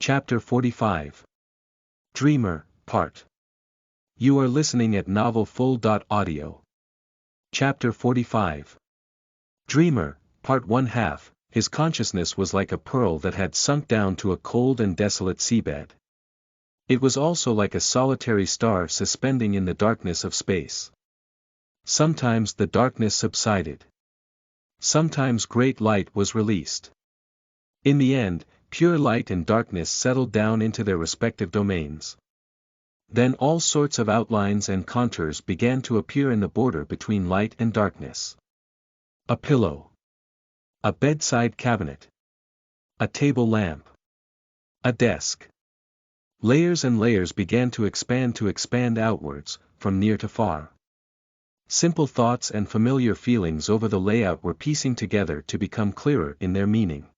Chapter 45. Dreamer, Part. You are listening at novelfull.audio. Chapter 45. Dreamer, Part 1/2. His consciousness was like a pearl that had sunk down to a cold and desolate seabed. It was also like a solitary star suspending in the darkness of space. Sometimes the darkness subsided. Sometimes great light was released. In the end, pure light and darkness settled down into their respective domains. Then all sorts of outlines and contours began to appear in the border between light and darkness. A pillow. A bedside cabinet. A table lamp. A desk. Layers and layers began to expand outwards, from near to far. Simple thoughts and familiar feelings over the layout were piecing together to become clearer in their meaning.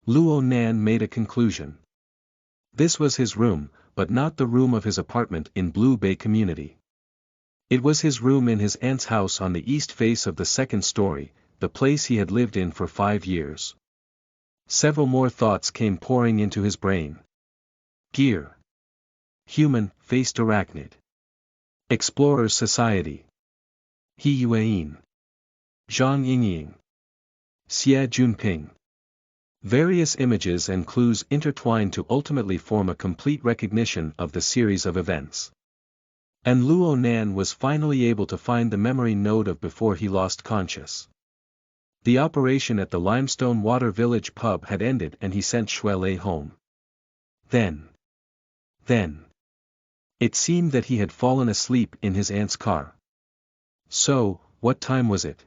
Luo Nan made a conclusion. This was his room, but not the room of his apartment in Blue Bay Community. It was his room in his aunt's house on the east face of the second story, the place he had lived in for 5 years. Several more thoughts came pouring into his brain. Gear. Human-faced arachnid. Explorers Society. He Yuan. Zhang Yingying. Xie Junping. Various images and clues intertwined to ultimately form a complete recognition of the series of events. And Luo Nan was finally able to find the memory node of before he lost conscious. The operation at the Limestone Water Village pub had ended and he sent Shuelei home. Then. It seemed that he had fallen asleep in his aunt's car. So, what time was it?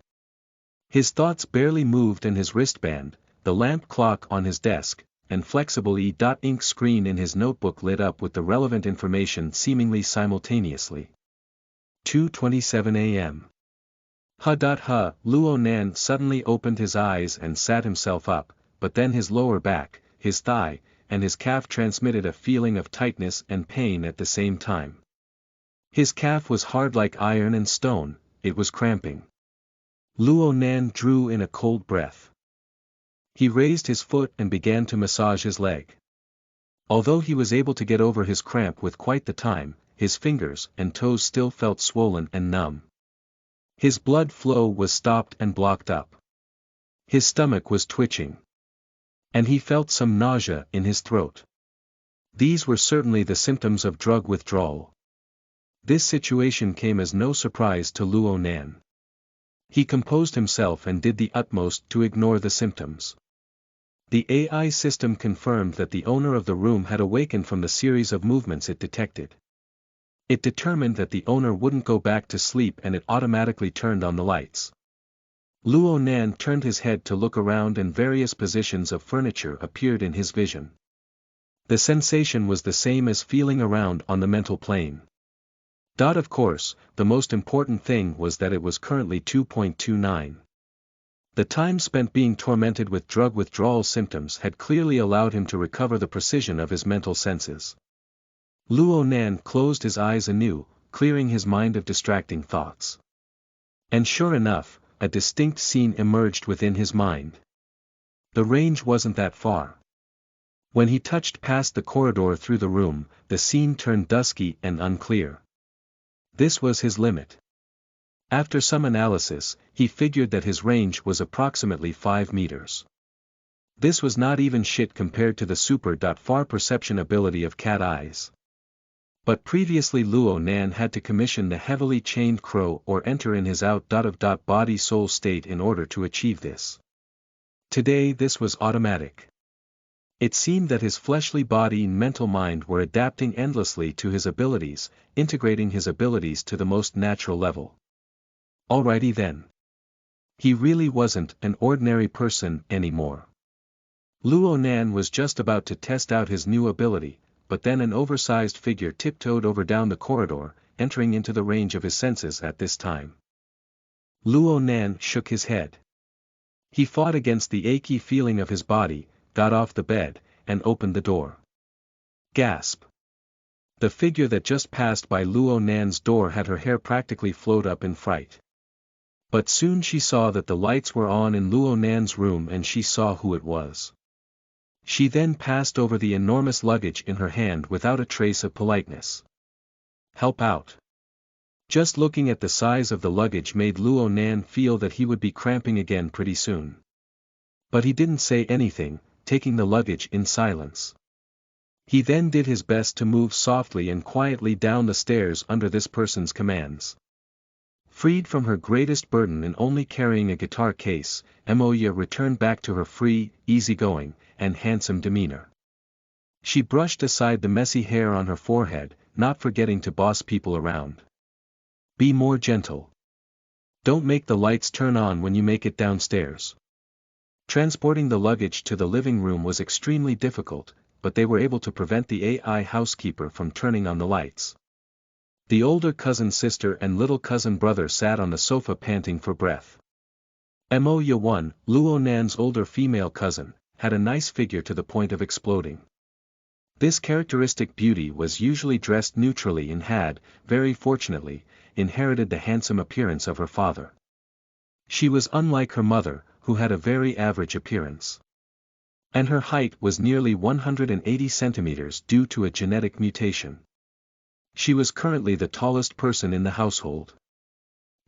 His thoughts barely moved and his wristband, the lamp clock on his desk, and flexible e.ink screen in his notebook lit up with the relevant information seemingly simultaneously. 2:27 a.m. Luo Nan suddenly opened his eyes and sat himself up, but then his lower back, his thigh, and his calf transmitted a feeling of tightness and pain at the same time. His calf was hard like iron and stone, it was cramping. Luo Nan drew in a cold breath. He raised his foot and began to massage his leg. Although he was able to get over his cramp with quite the time, his fingers and toes still felt swollen and numb. His blood flow was stopped and blocked up. His stomach was twitching. And he felt some nausea in his throat. These were certainly the symptoms of drug withdrawal. This situation came as no surprise to Luo Nan. He composed himself and did the utmost to ignore the symptoms. The AI system confirmed that the owner of the room had awakened from the series of movements it detected. It determined that the owner wouldn't go back to sleep and it automatically turned on the lights. Luo Nan turned his head to look around and various positions of furniture appeared in his vision. The sensation was the same as feeling around on the mental plane. Of course, the most important thing was that it was currently 2:29. The time spent being tormented with drug withdrawal symptoms had clearly allowed him to recover the precision of his mental senses. Luo Nan closed his eyes anew, clearing his mind of distracting thoughts. And sure enough, a distinct scene emerged within his mind. The range wasn't that far. When he touched past the corridor through the room, the scene turned dusky and unclear. This was his limit. After some analysis, he figured that his range was approximately 5 meters. This was not even shit compared to the super-far perception ability of cat eyes. But previously Luo Nan had to commission the heavily chained crow or enter in his out-body-soul state in order to achieve this. Today this was automatic. It seemed that his fleshly body and mental mind were adapting endlessly to his abilities, integrating his abilities to the most natural level. Alrighty then. He really wasn't an ordinary person anymore. Luo Nan was just about to test out his new ability, but then an oversized figure tiptoed over down the corridor, entering into the range of his senses at this time. Luo Nan shook his head. He fought against the achy feeling of his body, got off the bed, and opened the door. Gasp. The figure that just passed by Luo Nan's door had her hair practically float up in fright. But soon she saw that the lights were on in Luo Nan's room and she saw who it was. She then passed over the enormous luggage in her hand without a trace of politeness. Help out. Just looking at the size of the luggage made Luo Nan feel that he would be cramping again pretty soon. But he didn't say anything, taking the luggage in silence. He then did his best to move softly and quietly down the stairs under this person's commands. Freed from her greatest burden in only carrying a guitar case, Moya returned back to her free, easygoing, and handsome demeanor. She brushed aside the messy hair on her forehead, not forgetting to boss people around. Be more gentle. Don't make the lights turn on when you make it downstairs. Transporting the luggage to the living room was extremely difficult, but they were able to prevent the AI housekeeper from turning on the lights. The older cousin sister and little cousin brother sat on the sofa panting for breath. Moya 1, Luo Nan's older female cousin, had a nice figure to the point of exploding. This characteristic beauty was usually dressed neutrally and had, very fortunately, inherited the handsome appearance of her father. She was unlike her mother, who had a very average appearance. And her height was nearly 180 centimeters due to a genetic mutation. She was currently the tallest person in the household.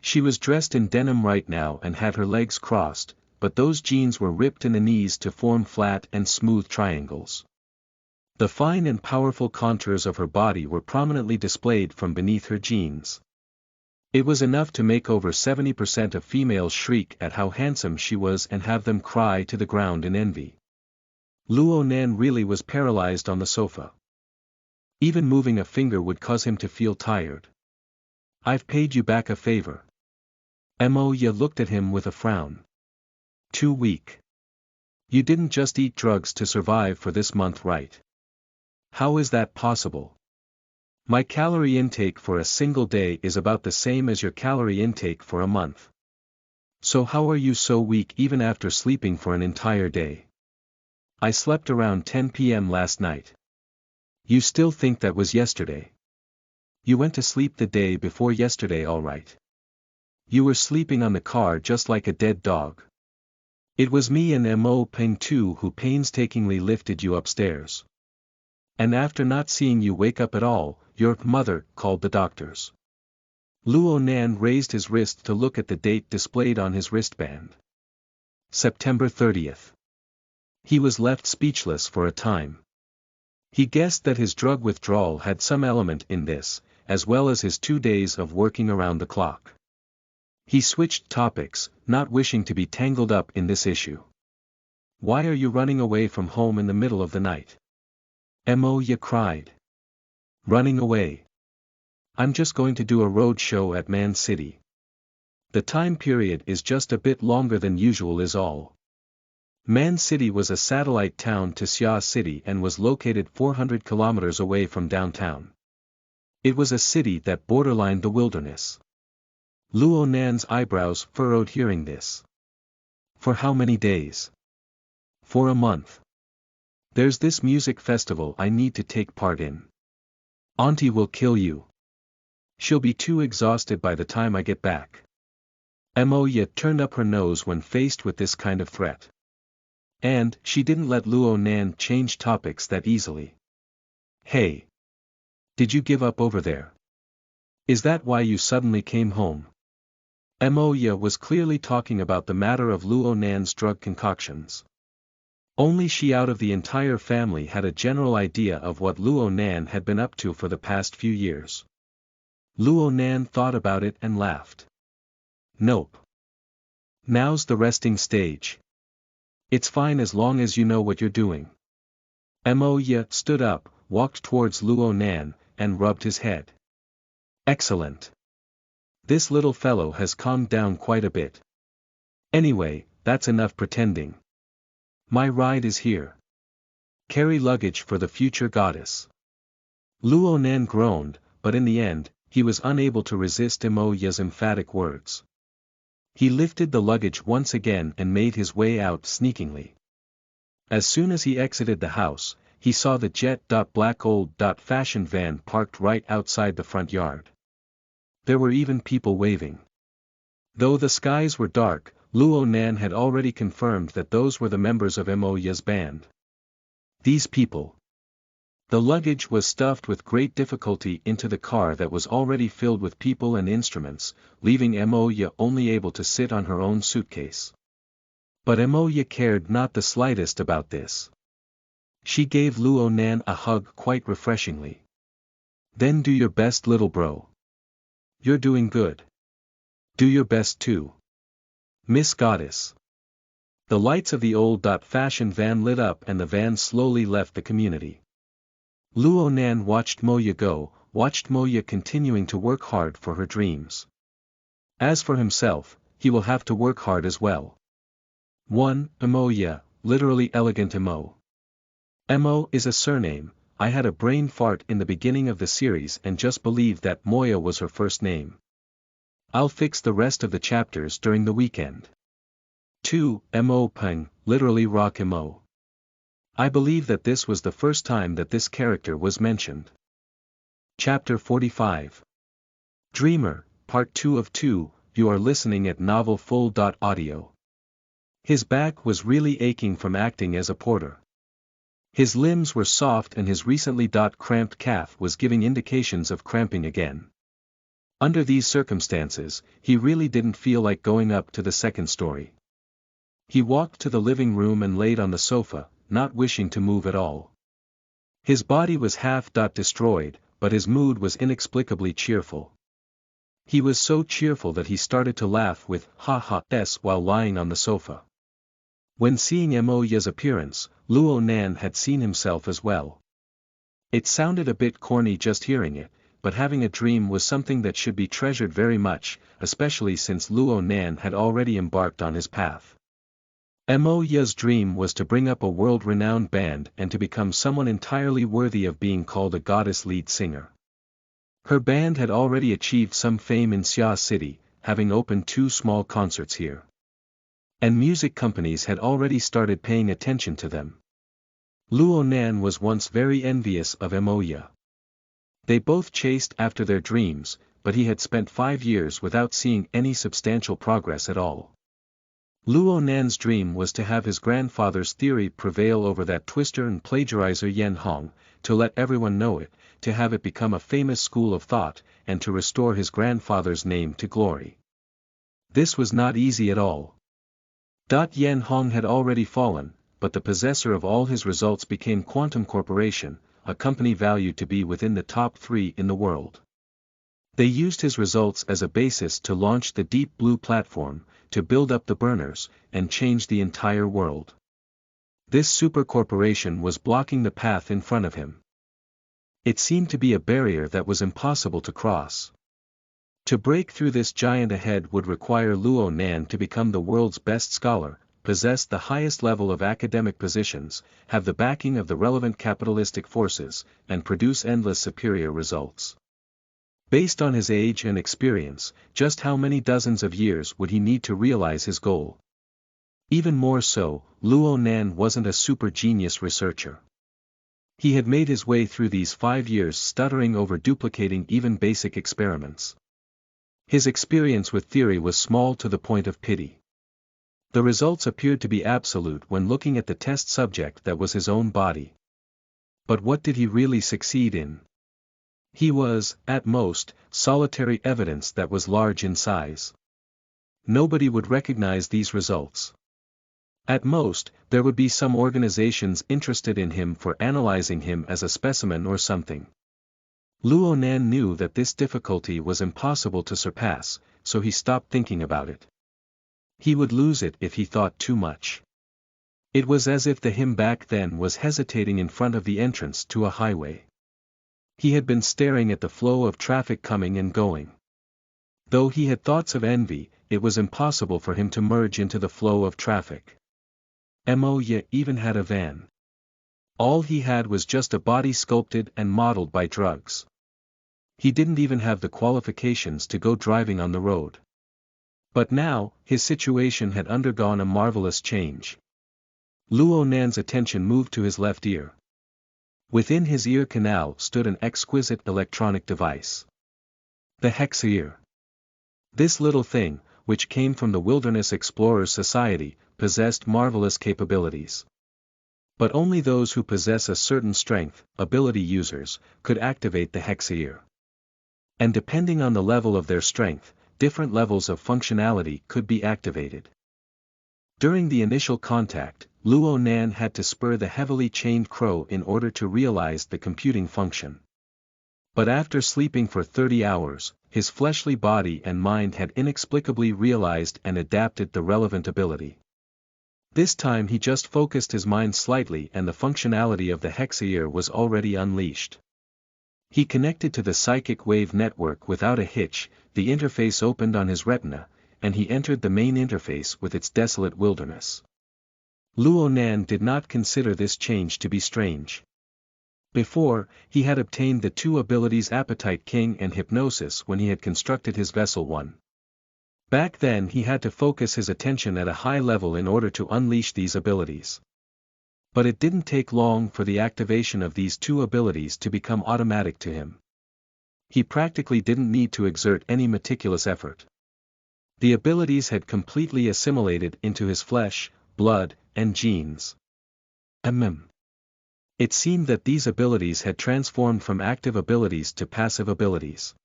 She was dressed in denim right now and had her legs crossed, but those jeans were ripped in the knees to form flat and smooth triangles. The fine and powerful contours of her body were prominently displayed from beneath her jeans. It was enough to make over 70% of females shriek at how handsome she was and have them cry to the ground in envy. Luo Nan really was paralyzed on the sofa. Even moving a finger would cause him to feel tired. I've paid you back a favor. Moya looked at him with a frown. Too weak. You didn't just eat drugs to survive for this month, right? How is that possible? My calorie intake for a single day is about the same as your calorie intake for a month. So how are you so weak even after sleeping for an entire day? I slept around 10 p.m. last night. You still think that was yesterday? You went to sleep the day before yesterday, all right. You were sleeping on the car just like a dead dog. It was me and Mo Peng too who painstakingly lifted you upstairs. And after not seeing you wake up at all, your mother called the doctors. Luo Nan raised his wrist to look at the date displayed on his wristband. September 30th. He was left speechless for a time. He guessed that his drug withdrawal had some element in this, as well as his 2 days of working around the clock. He switched topics, not wishing to be tangled up in this issue. Why are you running away from home in the middle of the night? Moya cried. Running away. I'm just going to do a road show at Man City. The time period is just a bit longer than usual is all. Man City was a satellite town to Xia City and was located 400 kilometers away from downtown. It was a city that borderlined the wilderness. Luo Nan's eyebrows furrowed hearing this. For how many days? For a month. There's this music festival I need to take part in. Auntie will kill you. She'll be too exhausted by the time I get back. Moya turned up her nose when faced with this kind of threat. And she didn't let Luo Nan change topics that easily. Hey! Did you give up over there? Is that why you suddenly came home? Moya was clearly talking about the matter of Luo Nan's drug concoctions. Only she out of the entire family had a general idea of what Luo Nan had been up to for the past few years. Luo Nan thought about it and laughed. Nope. Now's the resting stage. It's fine as long as you know what you're doing. Moya stood up, walked towards Luo Nan, and rubbed his head. Excellent. This little fellow has calmed down quite a bit. Anyway, that's enough pretending. My ride is here. Carry luggage for the future goddess. Luo Nan groaned, but in the end, he was unable to resist Moya's emphatic words. He lifted the luggage once again and made his way out sneakingly. As soon as he exited the house, he saw the jet-black old-fashioned van parked right outside the front yard. There were even people waving. Though the skies were dark, Luo Nan had already confirmed that those were the members of Moya's band. These people. The luggage was stuffed with great difficulty into the car that was already filled with people and instruments, leaving Moya only able to sit on her own suitcase. But Moya cared not the slightest about this. She gave Luo Nan a hug quite refreshingly. Then do your best, little bro. You're doing good. Do your best too. Miss Goddess. The lights of the old-fashioned van lit up and the van slowly left the community. Luo Nan watched Moya go, watched Moya continuing to work hard for her dreams. As for himself, he will have to work hard as well. 1. Moya, literally elegant Mo. Mo is a surname. I had a brain fart in the beginning of the series and just believed that Moya was her first name. I'll fix the rest of the chapters during the weekend. 2. Mo Peng, literally rock Mo. I believe that this was the first time that this character was mentioned. Chapter 45. Dreamer, Part 2 of 2, you are listening at Novel Full.audio. His back was really aching from acting as a porter. His limbs were soft and his recently cramped calf was giving indications of cramping again. Under these circumstances, he really didn't feel like going up to the second story. He walked to the living room and laid on the sofa, not wishing to move at all. His body was half destroyed, but his mood was inexplicably cheerful. He was so cheerful that he started to laugh with ha-ha-s while lying on the sofa. When seeing Moya's appearance, Luo Nan had seen himself as well. It sounded a bit corny just hearing it, but having a dream was something that should be treasured very much, especially since Luo Nan had already embarked on his path. Moya's dream was to bring up a world-renowned band and to become someone entirely worthy of being called a goddess lead singer. Her band had already achieved some fame in Xia City, having opened 2 small concerts here. And music companies had already started paying attention to them. Luo Nan was once very envious of Moya. They both chased after their dreams, but he had spent 5 years without seeing any substantial progress at all. Luo Nan's dream was to have his grandfather's theory prevail over that twister and plagiarizer Yen Hong, to let everyone know it, to have it become a famous school of thought, and to restore his grandfather's name to glory. This was not easy at all. Yen Hong had already fallen, but the possessor of all his results became Quantum Corporation, a company valued to be within the top 3 in the world. They used his results as a basis to launch the Deep Blue platform, to build up the burners, and change the entire world. This super corporation was blocking the path in front of him. It seemed to be a barrier that was impossible to cross. To break through this giant ahead would require Luo Nan to become the world's best scholar, possess the highest level of academic positions, have the backing of the relevant capitalistic forces, and produce endless superior results. Based on his age and experience, just how many dozens of years would he need to realize his goal? Even more so, Luo Nan wasn't a super genius researcher. He had made his way through these 5 years stuttering over duplicating even basic experiments. His experience with theory was small to the point of pity. The results appeared to be absolute when looking at the test subject that was his own body. But what did he really succeed in? He was, at most, solitary evidence that was large in size. Nobody would recognize these results. At most, there would be some organizations interested in him for analyzing him as a specimen or something. Luo Nan knew that this difficulty was impossible to surpass, so he stopped thinking about it. He would lose it if he thought too much. It was as if the him back then was hesitating in front of the entrance to a highway. He had been staring at the flow of traffic coming and going. Though he had thoughts of envy, it was impossible for him to merge into the flow of traffic. Moya even had a van. All he had was just a body sculpted and modeled by drugs. He didn't even have the qualifications to go driving on the road. But now, his situation had undergone a marvelous change. Luo Nan's attention moved to his left ear. Within his ear canal stood an exquisite electronic device. The Hexa-ear. This little thing, which came from the Wilderness Explorers Society, possessed marvelous capabilities. But only those who possess a certain strength, ability users, could activate the Hexaear. And depending on the level of their strength, different levels of functionality could be activated. During the initial contact, Luo Nan had to spur the heavily chained crow in order to realize the computing function. But after sleeping for 30 hours, his fleshly body and mind had inexplicably realized and adapted the relevant ability. This time he just focused his mind slightly and the functionality of the Hexaear was already unleashed. He connected to the psychic wave network without a hitch, the interface opened on his retina, and he entered the main interface with its desolate wilderness. Luo Nan did not consider this change to be strange. Before, he had obtained the two abilities Appetite King and Hypnosis when he had constructed his Vessel 1. Back then he had to focus his attention at a high level in order to unleash these abilities. But it didn't take long for the activation of these two abilities to become automatic to him. He practically didn't need to exert any meticulous effort. The abilities had completely assimilated into his flesh, blood, and genes. It seemed that these abilities had transformed from active abilities to passive abilities.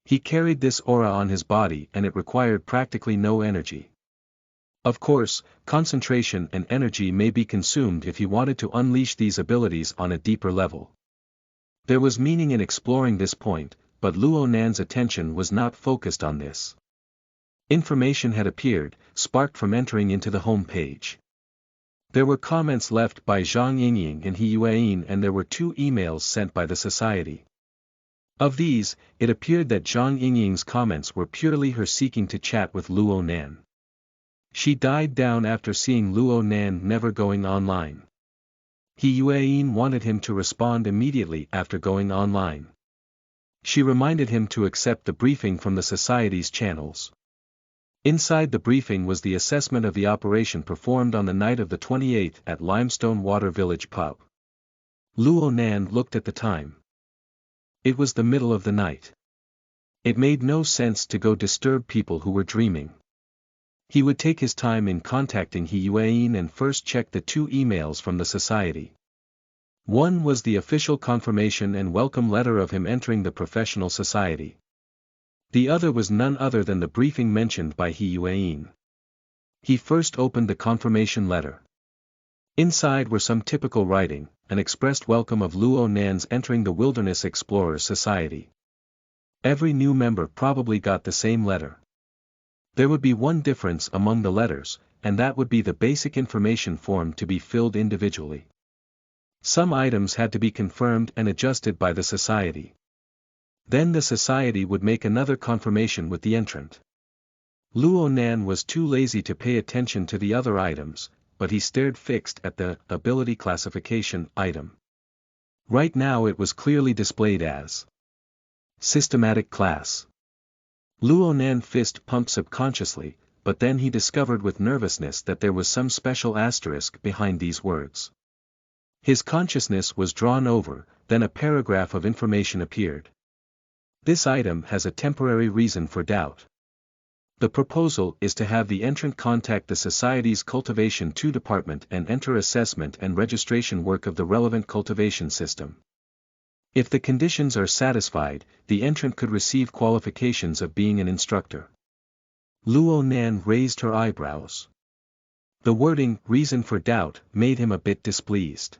He carried this aura on his body and it required practically no energy. Of course, concentration and energy may be consumed if he wanted to unleash these abilities on a deeper level. There was meaning in exploring this point, but Luo Nan's attention was not focused on this. Information had appeared, sparked from entering into the home page. There were comments left by Zhang Yingying and He Yueyin and there were 2 emails sent by the society. Of these, it appeared that Zhang Yingying's comments were purely her seeking to chat with Luo Nan. She died down after seeing Luo Nan never going online. He Yueyin wanted him to respond immediately after going online. She reminded him to accept the briefing from the society's channels. Inside the briefing was the assessment of the operation performed on the night of the 28th at Limestone Water Village pub. Luo Nan looked at the time. It was the middle of the night. It made no sense to go disturb people who were dreaming. He would take his time in contacting He Yueyin and first check the 2 emails from the society. One was the official confirmation and welcome letter of him entering the professional society. The other was none other than the briefing mentioned by He Yueyin. He first opened the confirmation letter. Inside were some typical writing, an expressed welcome of Luo Nan's entering the Wilderness Explorers Society. Every new member probably got the same letter. There would be one difference among the letters, and that would be the basic information form to be filled individually. Some items had to be confirmed and adjusted by the society. Then the society would make another confirmation with the entrant. Luo Nan was too lazy to pay attention to the other items, but he stared fixed at the ability classification item. Right now it was clearly displayed as Systematic Class. Luo Nan fist pumped subconsciously, but then he discovered with nervousness that there was some special asterisk behind these words. His consciousness was drawn over, then a paragraph of information appeared. This item has a temporary reason for doubt. The proposal is to have the entrant contact the Society's Cultivation 2 department and enter assessment and registration work of the relevant cultivation system. If the conditions are satisfied, the entrant could receive qualifications of being an instructor. Luo Nan raised her eyebrows. The wording, reason for doubt, made him a bit displeased.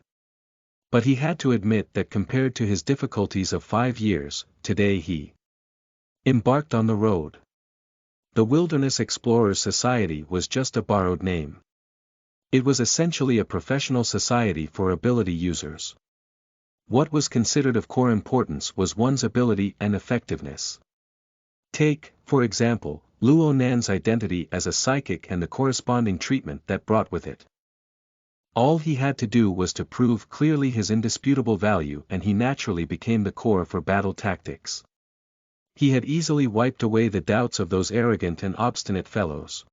But he had to admit that compared to his difficulties of 5 years, today he embarked on the road. The Wilderness Explorers Society was just a borrowed name. It was essentially a professional society for ability users. What was considered of core importance was one's ability and effectiveness. Take, for example, Luo Nan's identity as a psychic and the corresponding treatment that brought with it. All he had to do was to prove clearly his indisputable value and he naturally became the core for battle tactics. He had easily wiped away the doubts of those arrogant and obstinate fellows.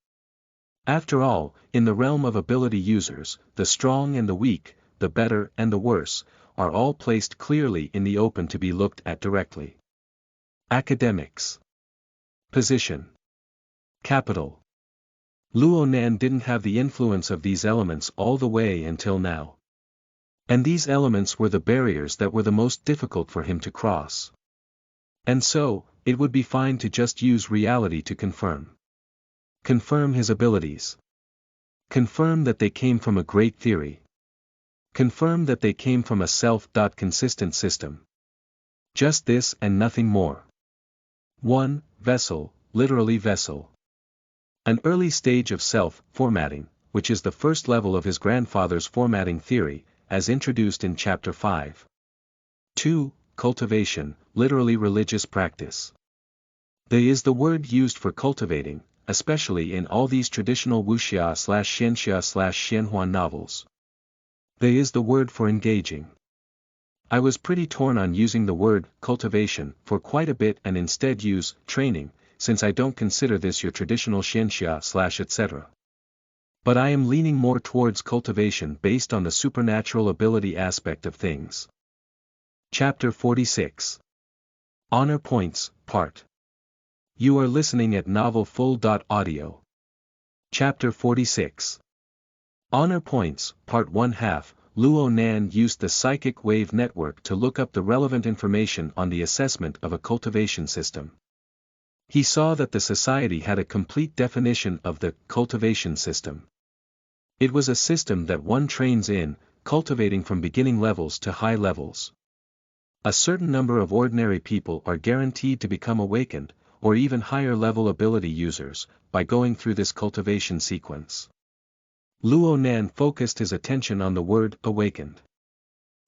After all, in the realm of ability users, the strong and the weak, the better and the worse, are all placed clearly in the open to be looked at directly. Academics. Position. Capital. Luo Nan didn't have the influence of these elements all the way until now. And these elements were the barriers that were the most difficult for him to cross. And so, it would be fine to just use reality to confirm. Confirm his abilities. Confirm that they came from a great theory. Confirm that they came from a self-consistent system. Just this and nothing more. 1. Vessel, literally vessel. An early stage of self-formatting, which is the first level of his grandfather's formatting theory, as introduced in Chapter 5. 2. Cultivation, literally religious practice. There is the word used for cultivating, especially in all these traditional wuxia/xianxia/xianhuan novels. There is the word for engaging. I was pretty torn on using the word cultivation for quite a bit and instead use training, since I don't consider this your traditional xianxia/etc. But I am leaning more towards cultivation based on the supernatural ability aspect of things. Chapter 46. Honor Points, Part. You are listening at novelfull.audio. Chapter 46. Honor Points, Part 1/2. Luo Nan used the psychic wave network to look up the relevant information on the assessment of a cultivation system. He saw that the society had a complete definition of the cultivation system. It was a system that one trains in, cultivating from beginning levels to high levels. A certain number of ordinary people are guaranteed to become awakened, or even higher level ability users, by going through this cultivation sequence. Luo Nan focused his attention on the word awakened.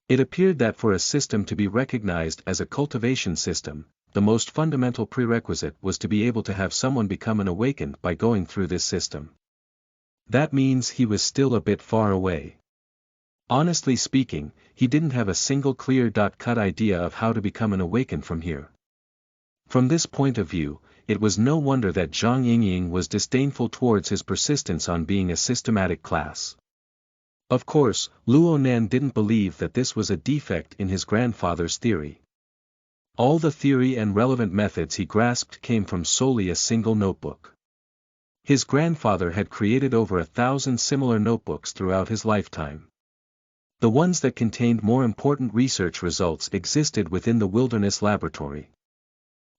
It appeared that for a system to be recognized as a cultivation system, the most fundamental prerequisite was to be able to have someone become an awakened by going through this system. That means he was still a bit far away. Honestly speaking, he didn't have a single clear-cut idea of how to become an awakened from here. From this point of view, it was no wonder that Zhang Yingying was disdainful towards his persistence on being a systematic class. Of course, Luo Nan didn't believe that this was a defect in his grandfather's theory. All the theory and relevant methods he grasped came from solely a single notebook. His grandfather had created over 1,000 similar notebooks throughout his lifetime. The ones that contained more important research results existed within the Wilderness Laboratory.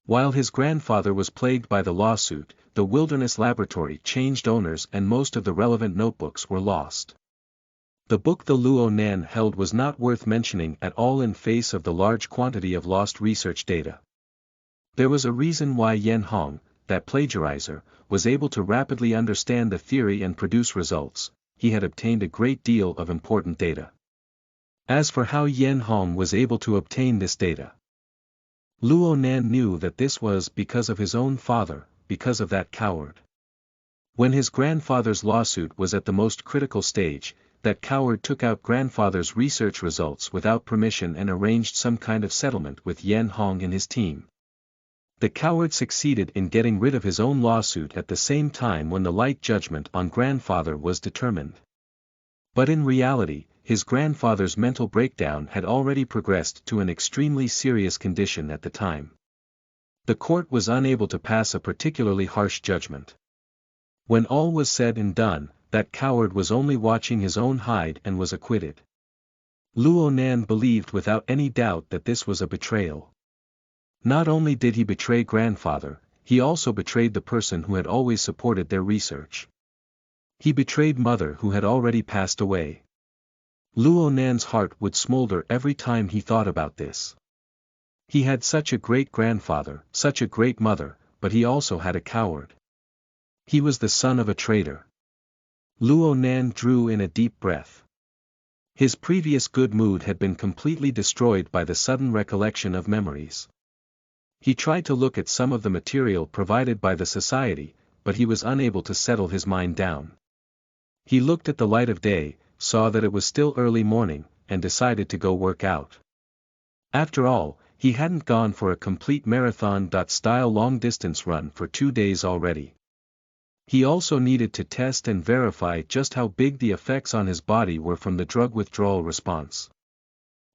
While his grandfather was plagued by the lawsuit, the Wilderness Laboratory changed owners and most of the relevant notebooks were lost. The book the Luo Nan held was not worth mentioning at all in face of the large quantity of lost research data. There was a reason why Yen Hong, that plagiarizer, was able to rapidly understand the theory and produce results. He had obtained a great deal of important data. As for how Yen Hong was able to obtain this data, Luo Nan knew that this was because of his own father, because of that coward. When his grandfather's lawsuit was at the most critical stage, that coward took out grandfather's research results without permission and arranged some kind of settlement with Yen Hong and his team. The coward succeeded in getting rid of his own lawsuit at the same time when the light judgment on grandfather was determined. But in reality, his grandfather's mental breakdown had already progressed to an extremely serious condition at the time. The court was unable to pass a particularly harsh judgment. When all was said and done, that coward was only watching his own hide and was acquitted. Luo Nan believed without any doubt that this was a betrayal. Not only did he betray grandfather, he also betrayed the person who had always supported their research. He betrayed mother who had already passed away. Luo Nan's heart would smolder every time he thought about this. He had such a great grandfather, such a great mother, but he also had a coward. He was the son of a traitor. Luo Nan drew in a deep breath. His previous good mood had been completely destroyed by the sudden recollection of memories. He tried to look at some of the material provided by the society, but he was unable to settle his mind down. He looked at the light of day, saw that it was still early morning, and decided to go work out. After all, he hadn't gone for a complete marathon-style long-distance run for 2 days already. He also needed to test and verify just how big the effects on his body were from the drug withdrawal response.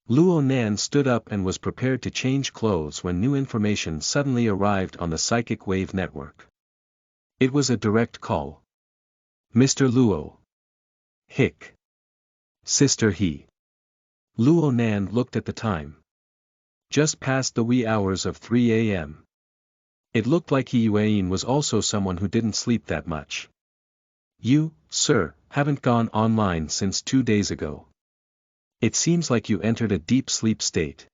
Luo Nan stood up and was prepared to change clothes when new information suddenly arrived on the psychic wave network. It was a direct call. Mr. Luo. Hick. Sister He. Luo Nan looked at the time. Just past the wee hours of 3 a.m. It looked like He Yuan was also someone who didn't sleep that much. You, sir, haven't gone online since 2 days ago. It seems like you entered a deep sleep state.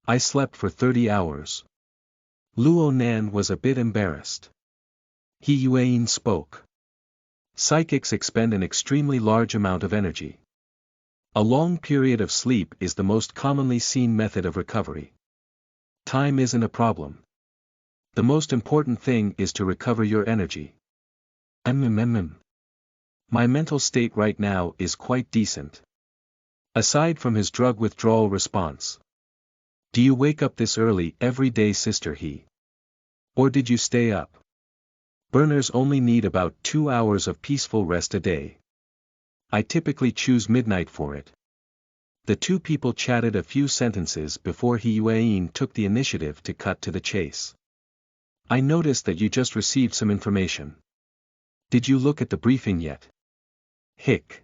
I slept for 30 hours. Luo Nan was a bit embarrassed. He Yuan spoke. Psychics expend an extremely large amount of energy. A long period of sleep is the most commonly seen method of recovery. Time isn't a problem. The most important thing is to recover your energy. My mental state right now is quite decent. Aside from his drug withdrawal response. Do you wake up this early every day, Sister He? Or did you stay up? Burners only need about 2 hours of peaceful rest a day. I typically choose midnight for it. The two people chatted a few sentences before He Yuan took the initiative to cut to the chase. I noticed that you just received some information. Did you look at the briefing yet? Hick.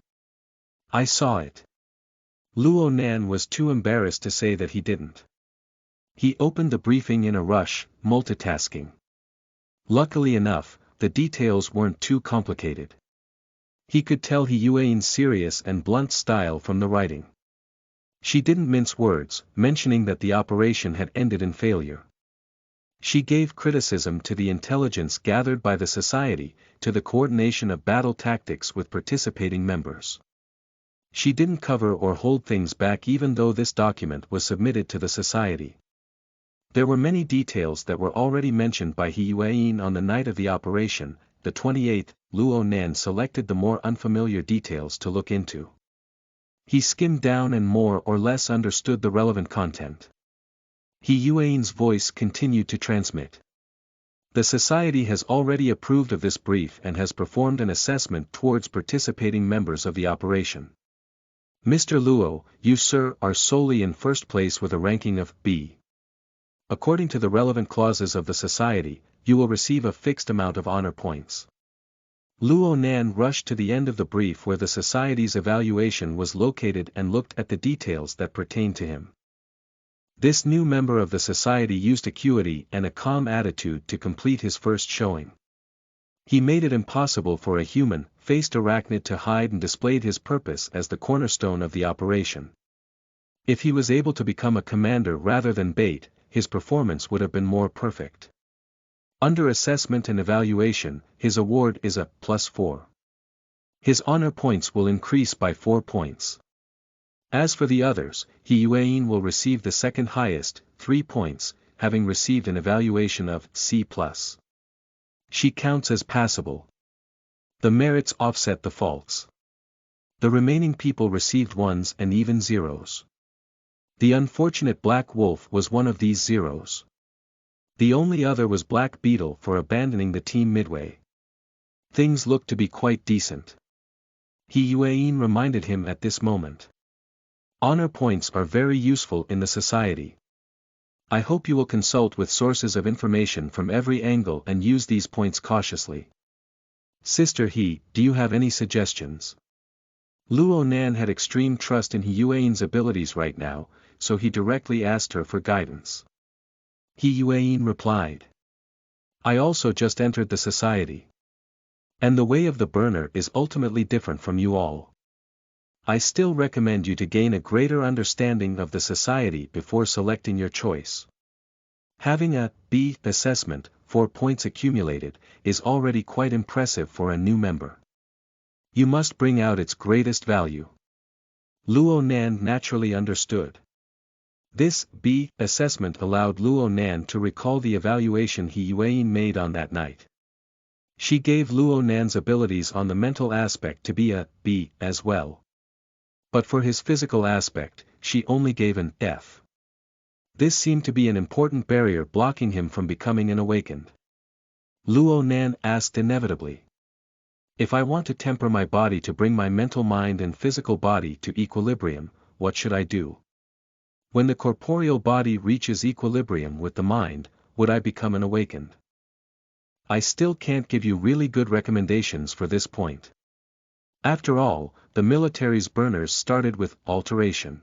I saw it. Luo Nan was too embarrassed to say that he didn't. He opened the briefing in a rush, multitasking. Luckily enough, the details weren't too complicated. He could tell He Yuan's serious and blunt style from the writing. She didn't mince words, mentioning that the operation had ended in failure. She gave criticism to the intelligence gathered by the society, to the coordination of battle tactics with participating members. She didn't cover or hold things back even though this document was submitted to the society. There were many details that were already mentioned by He Yuan on the night of the operation, the 28th. Luo Nan selected the more unfamiliar details to look into. He skimmed down and more or less understood the relevant content. He Yuan's voice continued to transmit. The society has already approved of this brief and has performed an assessment towards participating members of the operation. Mr. Luo, you sir are solely in first place with a ranking of B. According to the relevant clauses of the society, you will receive a fixed amount of honor points. Luo Nan rushed to the end of the brief where the society's evaluation was located and looked at the details that pertained to him. This new member of the society used acuity and a calm attitude to complete his first showing. He made it impossible for a human-faced arachnid to hide and displayed his purpose as the cornerstone of the operation. If he was able to become a commander rather than bait, his performance would have been more perfect. Under assessment and evaluation, his award is a +4. His honor points will increase by 4 points. As for the others, He Yuan will receive the second highest, 3 points, having received an evaluation of C+. She counts as passable. The merits offset the faults. The remaining people received ones and even zeros. The unfortunate Black Wolf was one of these zeros. The only other was Black Beetle for abandoning the team midway. Things looked to be quite decent. He Yuan reminded him at this moment. Honor points are very useful in the society. I hope you will consult with sources of information from every angle and use these points cautiously. Sister He, do you have any suggestions? Luo Nan had extreme trust in He Yuan's abilities right now, so he directly asked her for guidance. He Yuan replied. I also just entered the society. And the way of the burner is ultimately different from you all. I still recommend you to gain a greater understanding of the society before selecting your choice. Having a B assessment, 4 points accumulated, is already quite impressive for a new member. You must bring out its greatest value. Luo Nan naturally understood. This B assessment allowed Luo Nan to recall the evaluation He Yuan made on that night. She gave Luo Nan's abilities on the mental aspect to be a B as well. But for his physical aspect, she only gave an F. This seemed to be an important barrier blocking him from becoming an awakened. Luo Nan asked inevitably. If I want to temper my body to bring my mental mind and physical body to equilibrium, what should I do? When the corporeal body reaches equilibrium with the mind, would I become an awakened? I still can't give you really good recommendations for this point. After all, the military's burners started with alteration.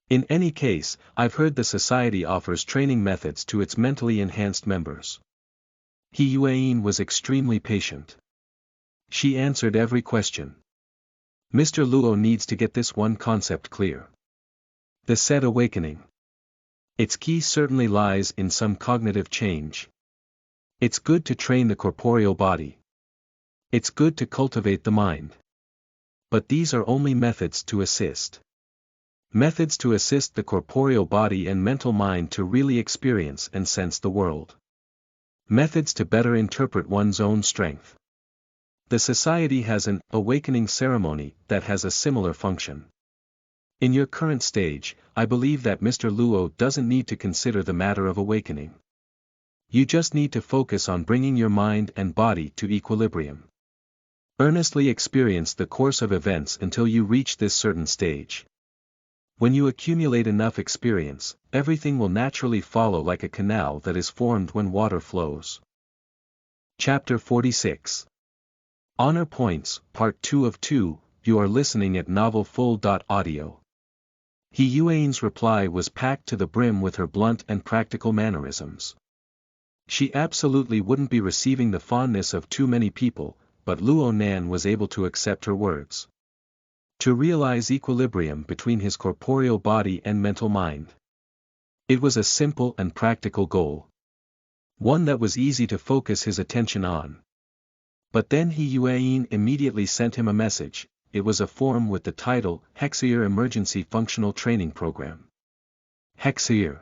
In any case, I've heard the society offers training methods to its mentally enhanced members. He Yuan was extremely patient. She answered every question. Mr. Luo needs to get this one concept clear. The said awakening. Its key certainly lies in some cognitive change. It's good to train the corporeal body. It's good to cultivate the mind. But these are only methods to assist. Methods to assist the corporeal body and mental mind to really experience and sense the world. Methods to better interpret one's own strength. The society has an awakening ceremony that has a similar function. In your current stage, I believe that Mr. Luo doesn't need to consider the matter of awakening. You just need to focus on bringing your mind and body to equilibrium. Earnestly experience the course of events until you reach this certain stage. When you accumulate enough experience, everything will naturally follow like a canal that is formed when water flows. Chapter 46. Honor Points, Part 2 of 2, you are listening at novelfull.audio. He Yuan's reply was packed to the brim with her blunt and practical mannerisms. She absolutely wouldn't be receiving the fondness of too many people, but Luo Nan was able to accept her words. To realize equilibrium between his corporeal body and mental mind. It was a simple and practical goal. One that was easy to focus his attention on. But then He Yuan immediately sent him a message. It was a form with the title, Hexayear Emergency Functional Training Program. Hexayear.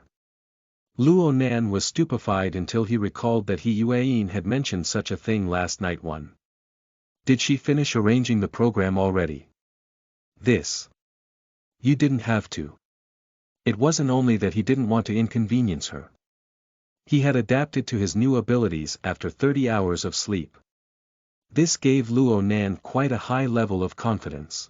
Luo Nan was stupefied until he recalled that He Yuan had mentioned such a thing last night. Did she finish arranging the program already? This. You didn't have to. It wasn't only that he didn't want to inconvenience her. He had adapted to his new abilities after 30 hours of sleep. This gave Luo Nan quite a high level of confidence.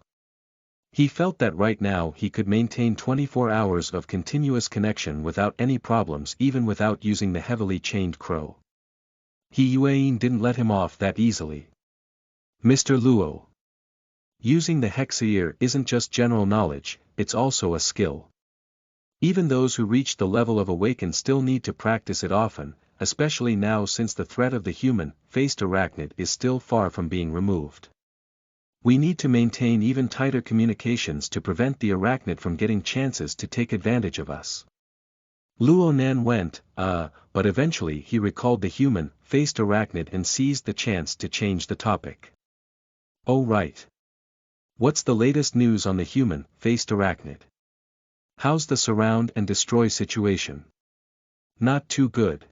He felt that right now he could maintain 24 hours of continuous connection without any problems, even without using the heavily chained crow. He Yuan didn't let him off that easily. Mr. Luo. Using the Hexayear isn't just general knowledge, it's also a skill. Even those who reach the level of awaken still need to practice it often, especially now since the threat of the human-faced arachnid is still far from being removed. We need to maintain even tighter communications to prevent the arachnid from getting chances to take advantage of us. Luo Nan went, but eventually he recalled the human-faced arachnid and seized the chance to change the topic. Oh right. What's the latest news on the human-faced arachnid? How's the surround and destroy situation? Not too good.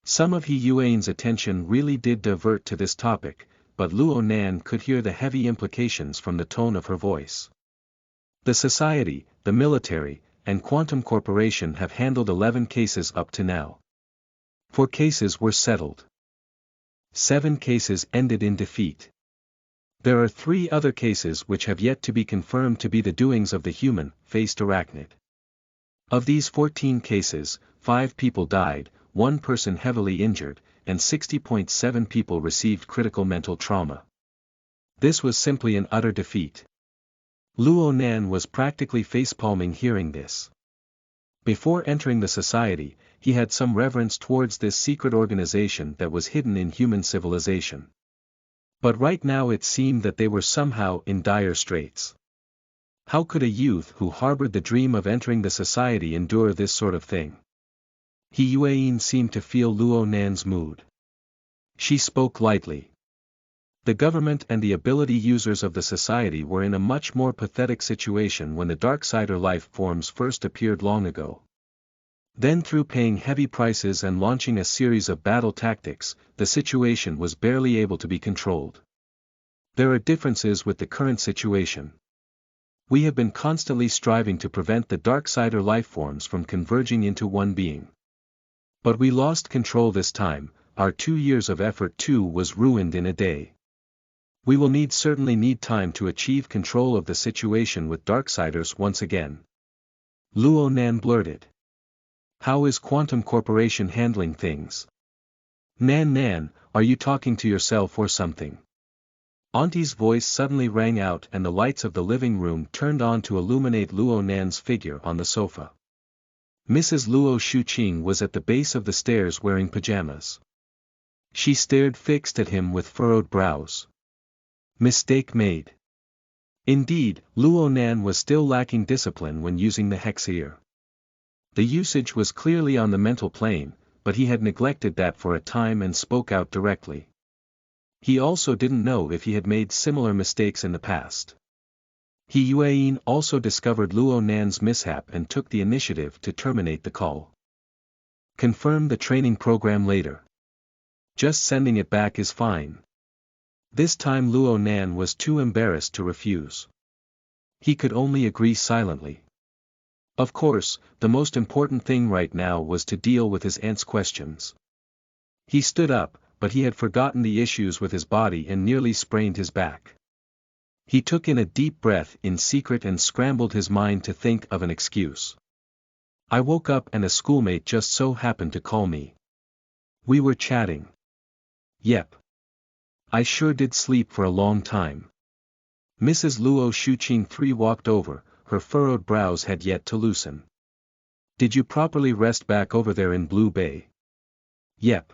Some of He Yuan's attention really did divert to this topic, but Luo Nan could hear the heavy implications from the tone of her voice. The society, the military, and Quantum Corporation have handled 11 cases up to now. 4 cases were settled. 7 cases ended in defeat. There are 3 other cases which have yet to be confirmed to be the doings of the human-faced arachnid. Of these 14 cases, 5 people died, 1 person heavily injured, and 60.7 people received critical mental trauma. This was simply an utter defeat. Luo Nan was practically facepalming hearing this. Before entering the society, he had some reverence towards this secret organization that was hidden in human civilization. But right now it seemed that they were somehow in dire straits. How could a youth who harbored the dream of entering the society endure this sort of thing? He Yuan seemed to feel Luo Nan's mood. She spoke lightly. The government and the ability users of the society were in a much more pathetic situation when the Darksider life forms first appeared long ago. Then through paying heavy prices and launching a series of battle tactics, the situation was barely able to be controlled. There are differences with the current situation. We have been constantly striving to prevent the Darksider lifeforms from converging into one being. But we lost control this time, our 2 years of effort too was ruined in a day. We will certainly need time to achieve control of the situation with Darksiders once again. Luo Nan blurted. How is Quantum Corporation handling things? Nan, are you talking to yourself or something? Auntie's voice suddenly rang out and the lights of the living room turned on to illuminate Luo Nan's figure on the sofa. Mrs. Luo Shuqing was at the base of the stairs wearing pajamas. She stared fixed at him with furrowed brows. Mistake made. Indeed, Luo Nan was still lacking discipline when using the hexair. The usage was clearly on the mental plane, but he had neglected that for a time and spoke out directly. He also didn't know if he had made similar mistakes in the past. He Yuan also discovered Luo Nan's mishap and took the initiative to terminate the call. Confirm the training program later. Just sending it back is fine. This time Luo Nan was too embarrassed to refuse. He could only agree silently. Of course, the most important thing right now was to deal with his aunt's questions. He stood up, but he had forgotten the issues with his body and nearly sprained his back. He took in a deep breath in secret and scrambled his mind to think of an excuse. I woke up and a schoolmate just so happened to call me. We were chatting. Yep. I sure did sleep for a long time. Mrs. Luo Shuqing 3 walked over, her furrowed brows had yet to loosen. Did you properly rest back over there in Blue Bay? Yep.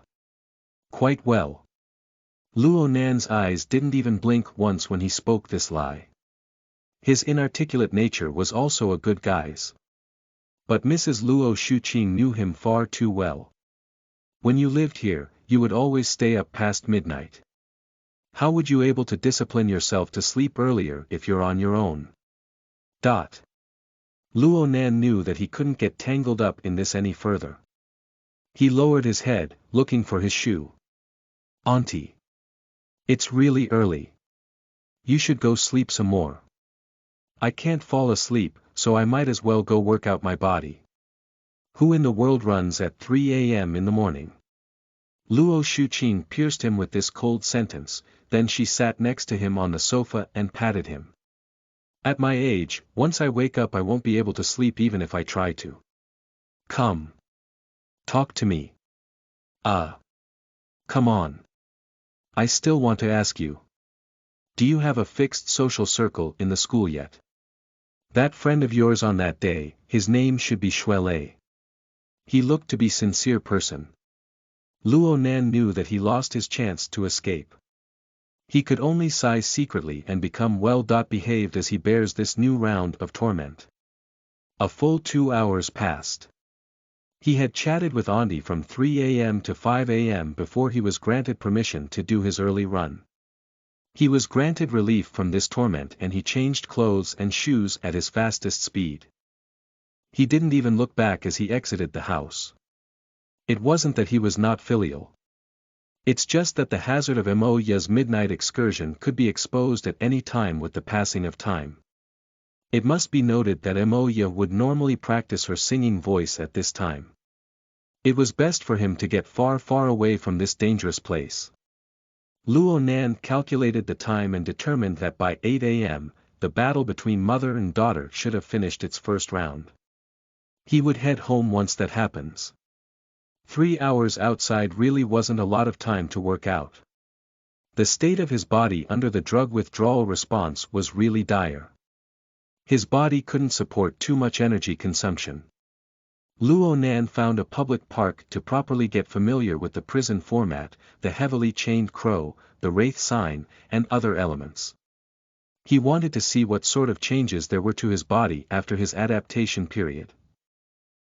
Quite well. Luo Nan's eyes didn't even blink once when he spoke this lie. His inarticulate nature was also a good guise. But Mrs. Luo Shuqing knew him far too well. When you lived here, you would always stay up past midnight. How would you able to discipline yourself to sleep earlier if you're on your own? Luo Nan knew that he couldn't get tangled up in this any further. He lowered his head, looking for his shoe. Auntie. It's really early. You should go sleep some more. I can't fall asleep, so I might as well go work out my body. Who in the world runs at 3 a.m. in the morning? Luo Shuqing pierced him with this cold sentence, then she sat next to him on the sofa and patted him. At my age, once I wake up I won't be able to sleep even if I try to. Come. Talk to me. Come on. I still want to ask you. Do you have a fixed social circle in the school yet? That friend of yours on that day, his name should be Shuele. He looked to be a sincere person. Luo Nan knew that he lost his chance to escape. He could only sigh secretly and become well-behaved as he bears this new round of torment. A full 2 hours passed. He had chatted with Auntie from 3 a.m. to 5 a.m. before he was granted permission to do his early run. He was granted relief from this torment and he changed clothes and shoes at his fastest speed. He didn't even look back as he exited the house. It wasn't that he was not filial. It's just that the hazard of Moya's midnight excursion could be exposed at any time with the passing of time. It must be noted that Moya would normally practice her singing voice at this time. It was best for him to get far away from this dangerous place. Luo Nan calculated the time and determined that by 8 a.m., the battle between mother and daughter should have finished its first round. He would head home once that happens. 3 hours outside really wasn't a lot of time to work out. The state of his body under the drug withdrawal response was really dire. His body couldn't support too much energy consumption. Luo Nan found a public park to properly get familiar with the prison format, the heavily chained crow, the wraith sign, and other elements. He wanted to see what sort of changes there were to his body after his adaptation period.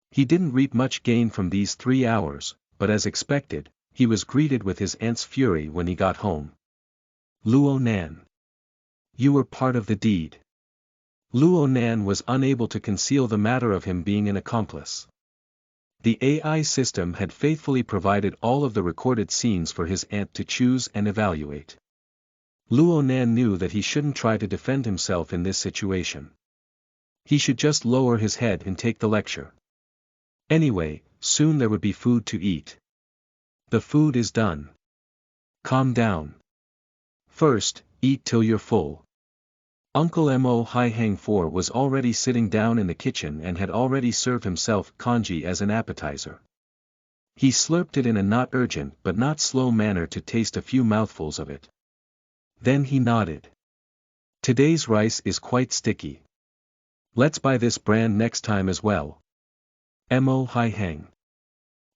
He didn't reap much gain from these 3 hours, but as expected, he was greeted with his aunt's fury when he got home. Luo Nan. You were part of the deed. Luo Nan was unable to conceal the matter of him being an accomplice. The AI system had faithfully provided all of the recorded scenes for his aunt to choose and evaluate. Luo Nan knew that he shouldn't try to defend himself in this situation. He should just lower his head and take the lecture. Anyway, soon there would be food to eat. The food is done. Calm down. First, eat till you're full. Uncle Mo Hai Hang 4 was already sitting down in the kitchen and had already served himself congee as an appetizer. He slurped it in a not urgent but not slow manner to taste a few mouthfuls of it. Then he nodded. Today's rice is quite sticky. Let's buy this brand next time as well. Mo Hai Hang.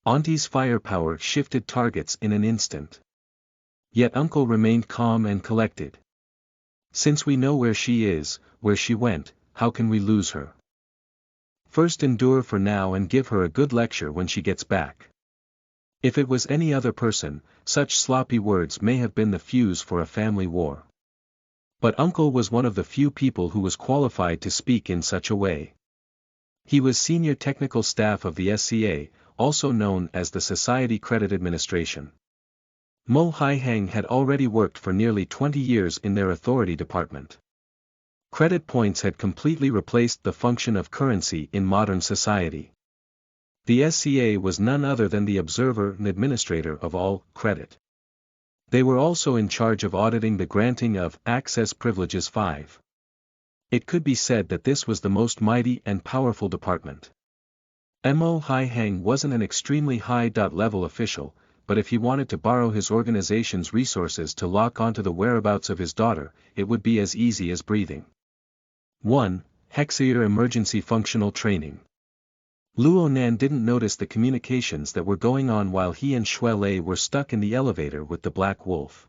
Auntie's firepower shifted targets in an instant. Yet Uncle remained calm and collected. Since we know where she is, where she went, how can we lose her? First endure for now and give her a good lecture when she gets back. If it was any other person, such sloppy words may have been the fuse for a family war. But Uncle was one of the few people who was qualified to speak in such a way. He was senior technical staff of the SCA, also known as the Society Credit Administration. Mo Hai Hang had already worked for nearly 20 years in their authority department. Credit points had completely replaced the function of currency in modern society. The SCA was none other than the observer and administrator of all credit. They were also in charge of auditing the granting of access privileges 5. It could be said that this was the most mighty and powerful department. Mo Hai Hang wasn't an extremely high-level official, but if he wanted to borrow his organization's resources to lock onto the whereabouts of his daughter, it would be as easy as breathing. 1. Hexayear Emergency Functional Training. Luo Nan didn't notice the communications that were going on while he and Shui Lei were stuck in the elevator with the Black Wolf.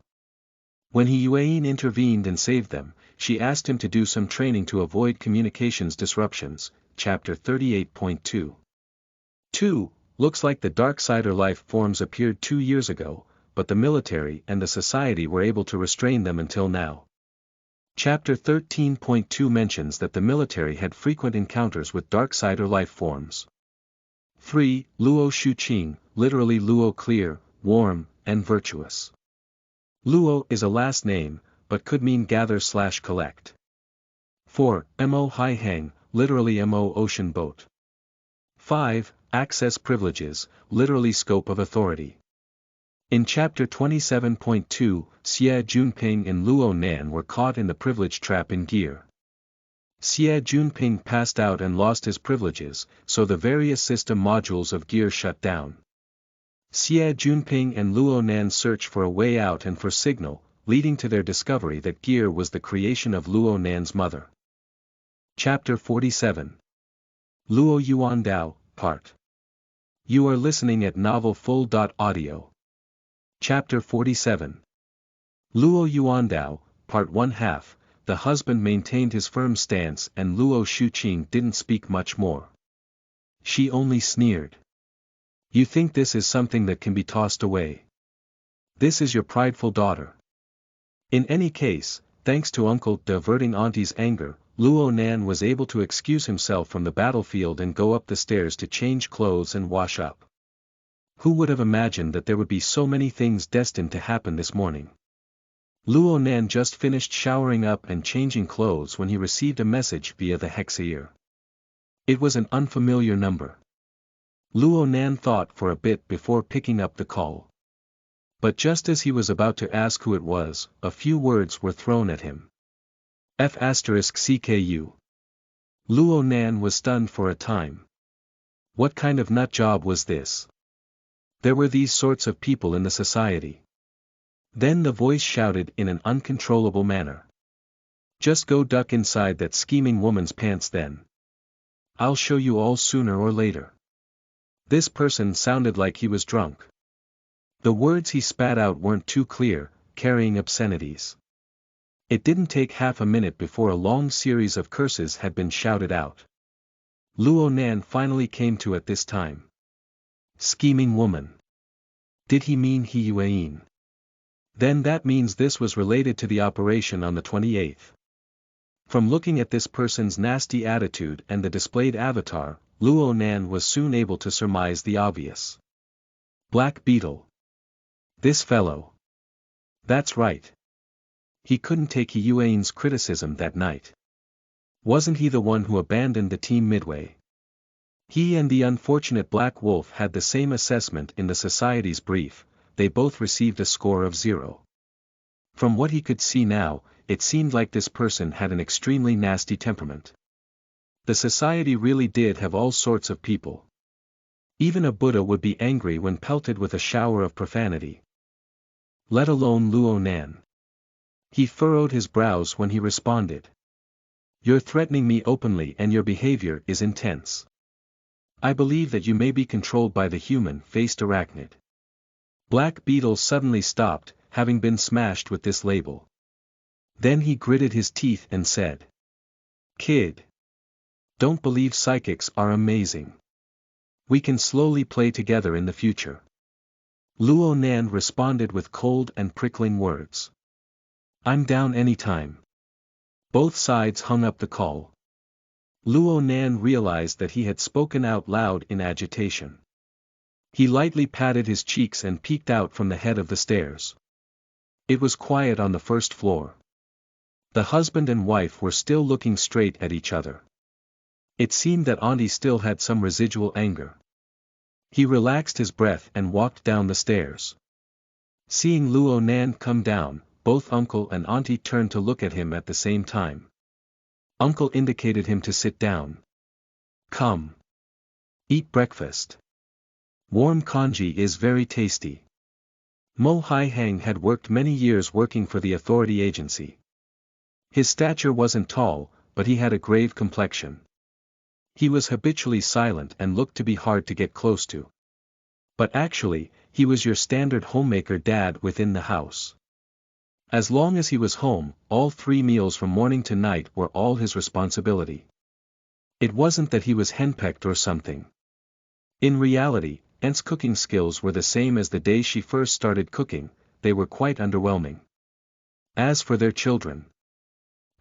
When Yuan intervened and saved them, she asked him to do some training to avoid communications disruptions, Chapter 38.2. 2. Looks like the Darksider life forms appeared 2 years ago, but the military and the society were able to restrain them until now. Chapter 13.2 mentions that the military had frequent encounters with Darksider life forms. 3. Luo Shuqing, literally Luo clear, warm, and virtuous. Luo is a last name, but could mean gather/collect. 4. Mo Hai Hang, literally Mo ocean boat. 5. Access privileges, literally scope of authority. In Chapter 27.2, Xie Junping and Luo Nan were caught in the privilege trap in gear. Xie Junping passed out and lost his privileges, so the various system modules of gear shut down. Xie Junping and Luo Nan searched for a way out and for signal, leading to their discovery that gear was the creation of Luo Nan's mother. Chapter 47. Luo Yuan Dao, Part. You are listening at Novel Full.audio. Chapter 47. Luo Yuandao, Part 1/2. The husband maintained his firm stance and Luo Shuqing didn't speak much more. She only sneered. You think this is something that can be tossed away? This is your prideful daughter. In any case, thanks to Uncle diverting Auntie's anger, Luo Nan was able to excuse himself from the battlefield and go up the stairs to change clothes and wash up. Who would have imagined that there would be so many things destined to happen this morning? Luo Nan just finished showering up and changing clothes when he received a message via the hexayear. It was an unfamiliar number. Luo Nan thought for a bit before picking up the call. But just as he was about to ask who it was, a few words were thrown at him. F***CKU. Luo Nan was stunned for a time. What kind of nut job was this? There were these sorts of people in the society. Then the voice shouted in an uncontrollable manner. Just go duck inside that scheming woman's pants then. I'll show you all sooner or later. This person sounded like he was drunk. The words he spat out weren't too clear, carrying obscenities. It didn't take half a minute before a long series of curses had been shouted out. Luo Nan finally came to it this time. Scheming woman. Did he mean Yuan? Then that means this was related to the operation on the 28th. From looking at this person's nasty attitude and the displayed avatar, Luo Nan was soon able to surmise the obvious. Black Beetle. This fellow. That's right. He couldn't take Yuan's criticism that night. Wasn't he the one who abandoned the team midway? He and the unfortunate Black Wolf had the same assessment in the society's brief, they both received a score of 0. From what he could see now, it seemed like this person had an extremely nasty temperament. The society really did have all sorts of people. Even a Buddha would be angry when pelted with a shower of profanity. Let alone Luo Nan. He furrowed his brows when he responded. You're threatening me openly and your behavior is intense. I believe that you may be controlled by the human-faced arachnid. Black Beetle suddenly stopped, having been smashed with this label. Then he gritted his teeth and said. Kid. Don't believe psychics are amazing. We can slowly play together in the future. Luo Nan responded with cold and prickling words. I'm down anytime. Both sides hung up the call. Luo Nan realized that he had spoken out loud in agitation. He lightly patted his cheeks and peeked out from the head of the stairs. It was quiet on the first floor. The husband and wife were still looking straight at each other. It seemed that Auntie still had some residual anger. He relaxed his breath and walked down the stairs. Seeing Luo Nan come down, both uncle and auntie turned to look at him at the same time. Uncle indicated him to sit down. Come. Eat breakfast. Warm congee is very tasty. Mo Hai Hang had worked many years working for the authority agency. His stature wasn't tall, but he had a grave complexion. He was habitually silent and looked to be hard to get close to. But actually, he was your standard homemaker dad within the house. As long as he was home, all 3 meals from morning to night were all his responsibility. It wasn't that he was henpecked or something. In reality, Aunt's cooking skills were the same as the day she first started cooking, they were quite underwhelming. As for their children,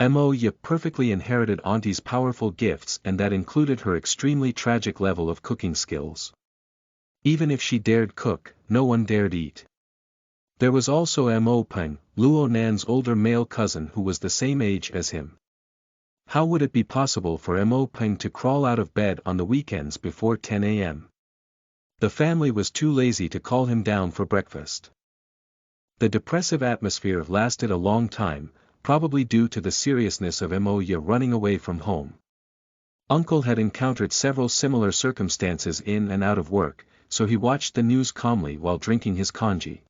Mo Ye perfectly inherited Auntie's powerful gifts, and that included her extremely tragic level of cooking skills. Even if she dared cook, no one dared eat. There was also Mo Peng, Luo Nan's older male cousin who was the same age as him. How would it be possible for Mo Peng to crawl out of bed on the weekends before 10 a.m.? The family was too lazy to call him down for breakfast. The depressive atmosphere lasted a long time, probably due to the seriousness of Mo Ye running away from home. Uncle had encountered several similar circumstances in and out of work, so he watched the news calmly while drinking his congee.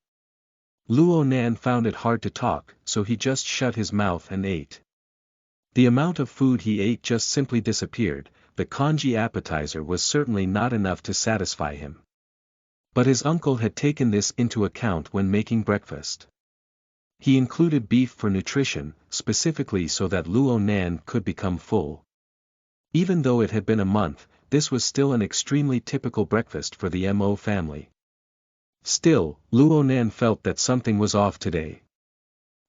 Luo Nan found it hard to talk, so he just shut his mouth and ate. The amount of food he ate just simply disappeared. The congee appetizer was certainly not enough to satisfy him. But his uncle had taken this into account when making breakfast. He included beef for nutrition, specifically so that Luo Nan could become full. Even though it had been a month, this was still an extremely typical breakfast for the Mo family. Still, Luo Nan felt that something was off today.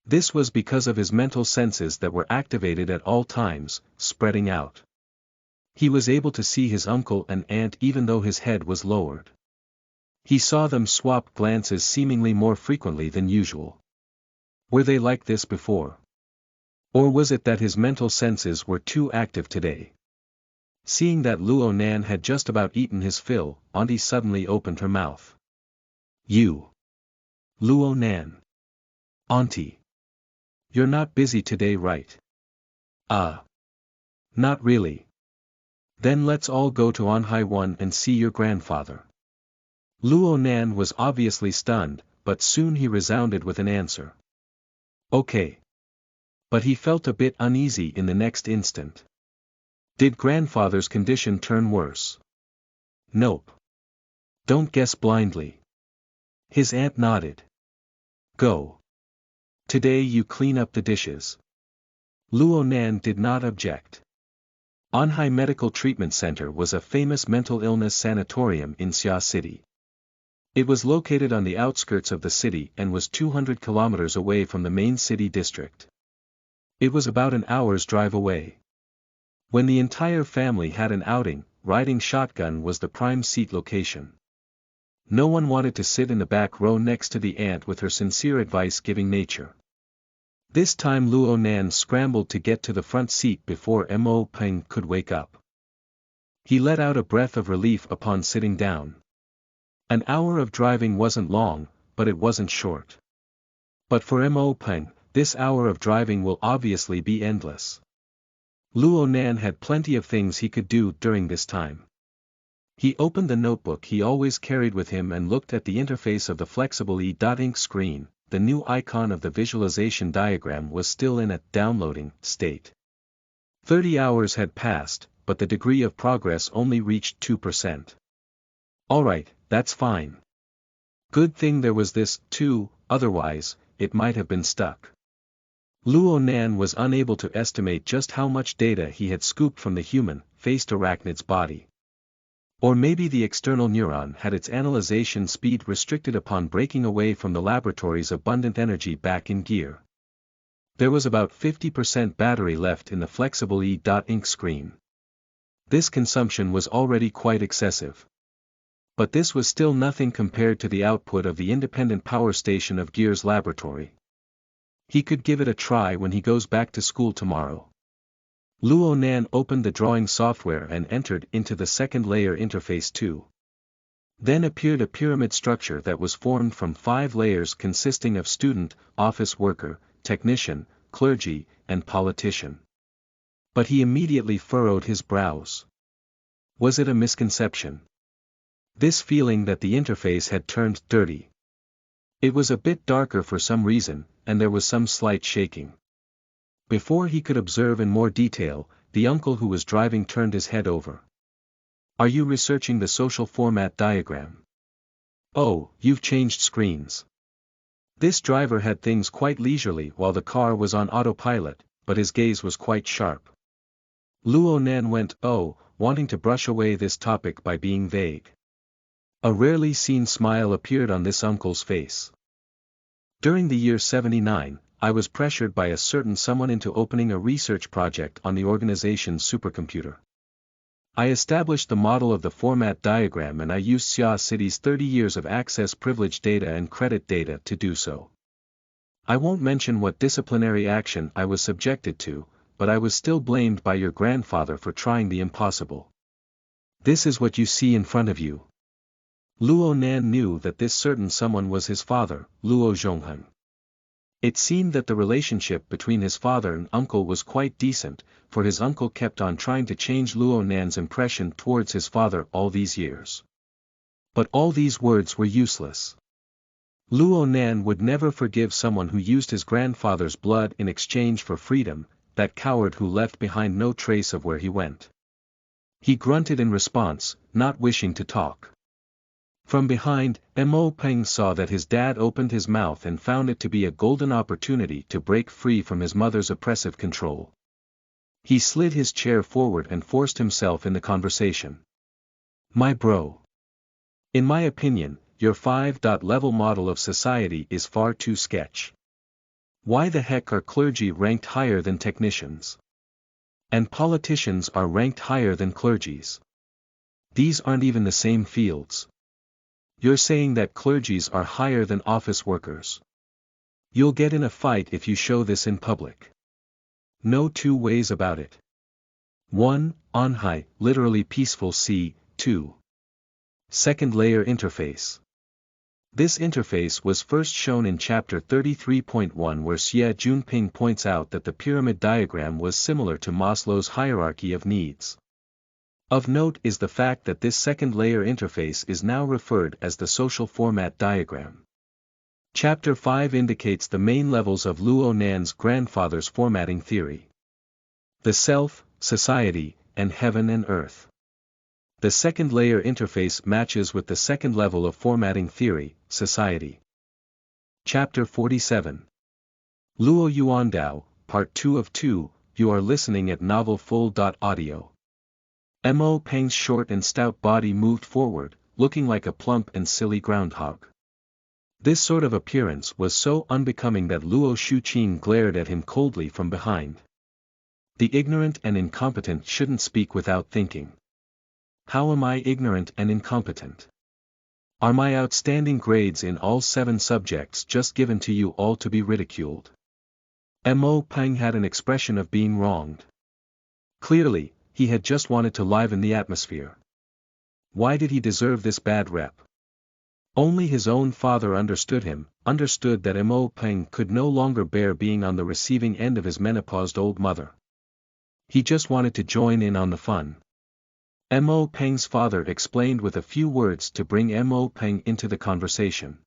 This was because of his mental senses that were activated at all times, spreading out. He was able to see his uncle and aunt even though his head was lowered. He saw them swap glances seemingly more frequently than usual. Were they like this before? Or was it that his mental senses were too active today? Seeing that Luo Nan had just about eaten his fill, Auntie suddenly opened her mouth. You. Luo Nan. Auntie. You're not busy today, right? Not really. Then let's all go to Anhai 1 and see your grandfather. Luo Nan was obviously stunned, but soon he resounded with an answer. Okay. But he felt a bit uneasy in the next instant. Did grandfather's condition turn worse? Nope. Don't guess blindly. His aunt nodded. Go. Today you clean up the dishes. Luo Nan did not object. Anhai Medical Treatment Center was a famous mental illness sanatorium in Xia City. It was located on the outskirts of the city and was 200 kilometers away from the main city district. It was about an hour's drive away. When the entire family had an outing, riding shotgun was the prime seat location. No one wanted to sit in the back row next to the aunt with her sincere advice-giving nature. This time Luo Nan scrambled to get to the front seat before Mo Peng could wake up. He let out a breath of relief upon sitting down. An hour of driving wasn't long, but it wasn't short. But for Mo Peng, this hour of driving will obviously be endless. Luo Nan had plenty of things he could do during this time. He opened the notebook he always carried with him and looked at the interface of the flexible e.ink screen, the new icon of the visualization diagram was still in a downloading state. 30 hours had passed, but the degree of progress only reached 2%. Alright, that's fine. Good thing there was this, too, otherwise, it might have been stuck. Luo Nan was unable to estimate just how much data he had scooped from the human-faced arachnid's body. Or maybe the external neuron had its analyzation speed restricted upon breaking away from the laboratory's abundant energy back in gear. There was about 50% battery left in the flexible E.ink screen. This consumption was already quite excessive. But this was still nothing compared to the output of the independent power station of Gear's laboratory. He could give it a try when he goes back to school tomorrow. Luo Nan opened the drawing software and entered into the second layer interface 2. Then appeared a pyramid structure that was formed from 5 layers consisting of student, office worker, technician, clergy, and politician. But he immediately furrowed his brows. Was it a misconception? This feeling that the interface had turned dirty. It was a bit darker for some reason, and there was some slight shaking. Before he could observe in more detail, the uncle who was driving turned his head over. Are you researching the social format diagram? Oh, you've changed screens. This driver had things quite leisurely while the car was on autopilot, but his gaze was quite sharp. Luo Nan went, wanting to brush away this topic by being vague. A rarely seen smile appeared on this uncle's face. During the year 79, I was pressured by a certain someone into opening a research project on the organization's supercomputer. I established the model of the format diagram and I used Xia City's 30 years of access privilege data and credit data to do so. I won't mention what disciplinary action I was subjected to, but I was still blamed by your grandfather for trying the impossible. This is what you see in front of you. Luo Nan knew that this certain someone was his father, Luo Zhonghan. It seemed that the relationship between his father and uncle was quite decent, for his uncle kept on trying to change Luo Nan's impression towards his father all these years. But all these words were useless. Luo Nan would never forgive someone who used his grandfather's blood in exchange for freedom, that coward who left behind no trace of where he went. He grunted in response, not wishing to talk. From behind, Mo Peng saw that his dad opened his mouth and found it to be a golden opportunity to break free from his mother's oppressive control. He slid his chair forward and forced himself in the conversation. My bro. In my opinion, your 5-level model of society is far too sketch. Why the heck are clergy ranked higher than technicians? And politicians are ranked higher than clergies? These aren't even the same fields. You're saying that clergies are higher than office workers. You'll get in a fight if you show this in public. No two ways about it. 1. Anhai, literally peaceful sea. 2. Second layer interface. This interface was first shown in chapter 33.1 where Xie Junping points out that the pyramid diagram was similar to Maslow's hierarchy of needs. Of note is the fact that this second layer interface is now referred as the social format diagram. Chapter 5 indicates the main levels of Luo Nan's grandfather's formatting theory. The self, society, and heaven and earth. The second layer interface matches with the second level of formatting theory, society. Chapter 47. Luo Yuandao, Part 2 of 2, you are listening at novelfull.audio. Mo Peng's short and stout body moved forward, looking like a plump and silly groundhog. This sort of appearance was so unbecoming that Luo Shuqing glared at him coldly from behind. The ignorant and incompetent shouldn't speak without thinking. How am I ignorant and incompetent? Are my outstanding grades in all 7 subjects just given to you all to be ridiculed? Mo Peng had an expression of being wronged. Clearly, he had just wanted to liven the atmosphere. Why did he deserve this bad rep? Only his own father understood him, understood that Mo Peng could no longer bear being on the receiving end of his menopaused old mother. He just wanted to join in on the fun. Mo Peng's father explained with a few words to bring Mo Peng into the conversation.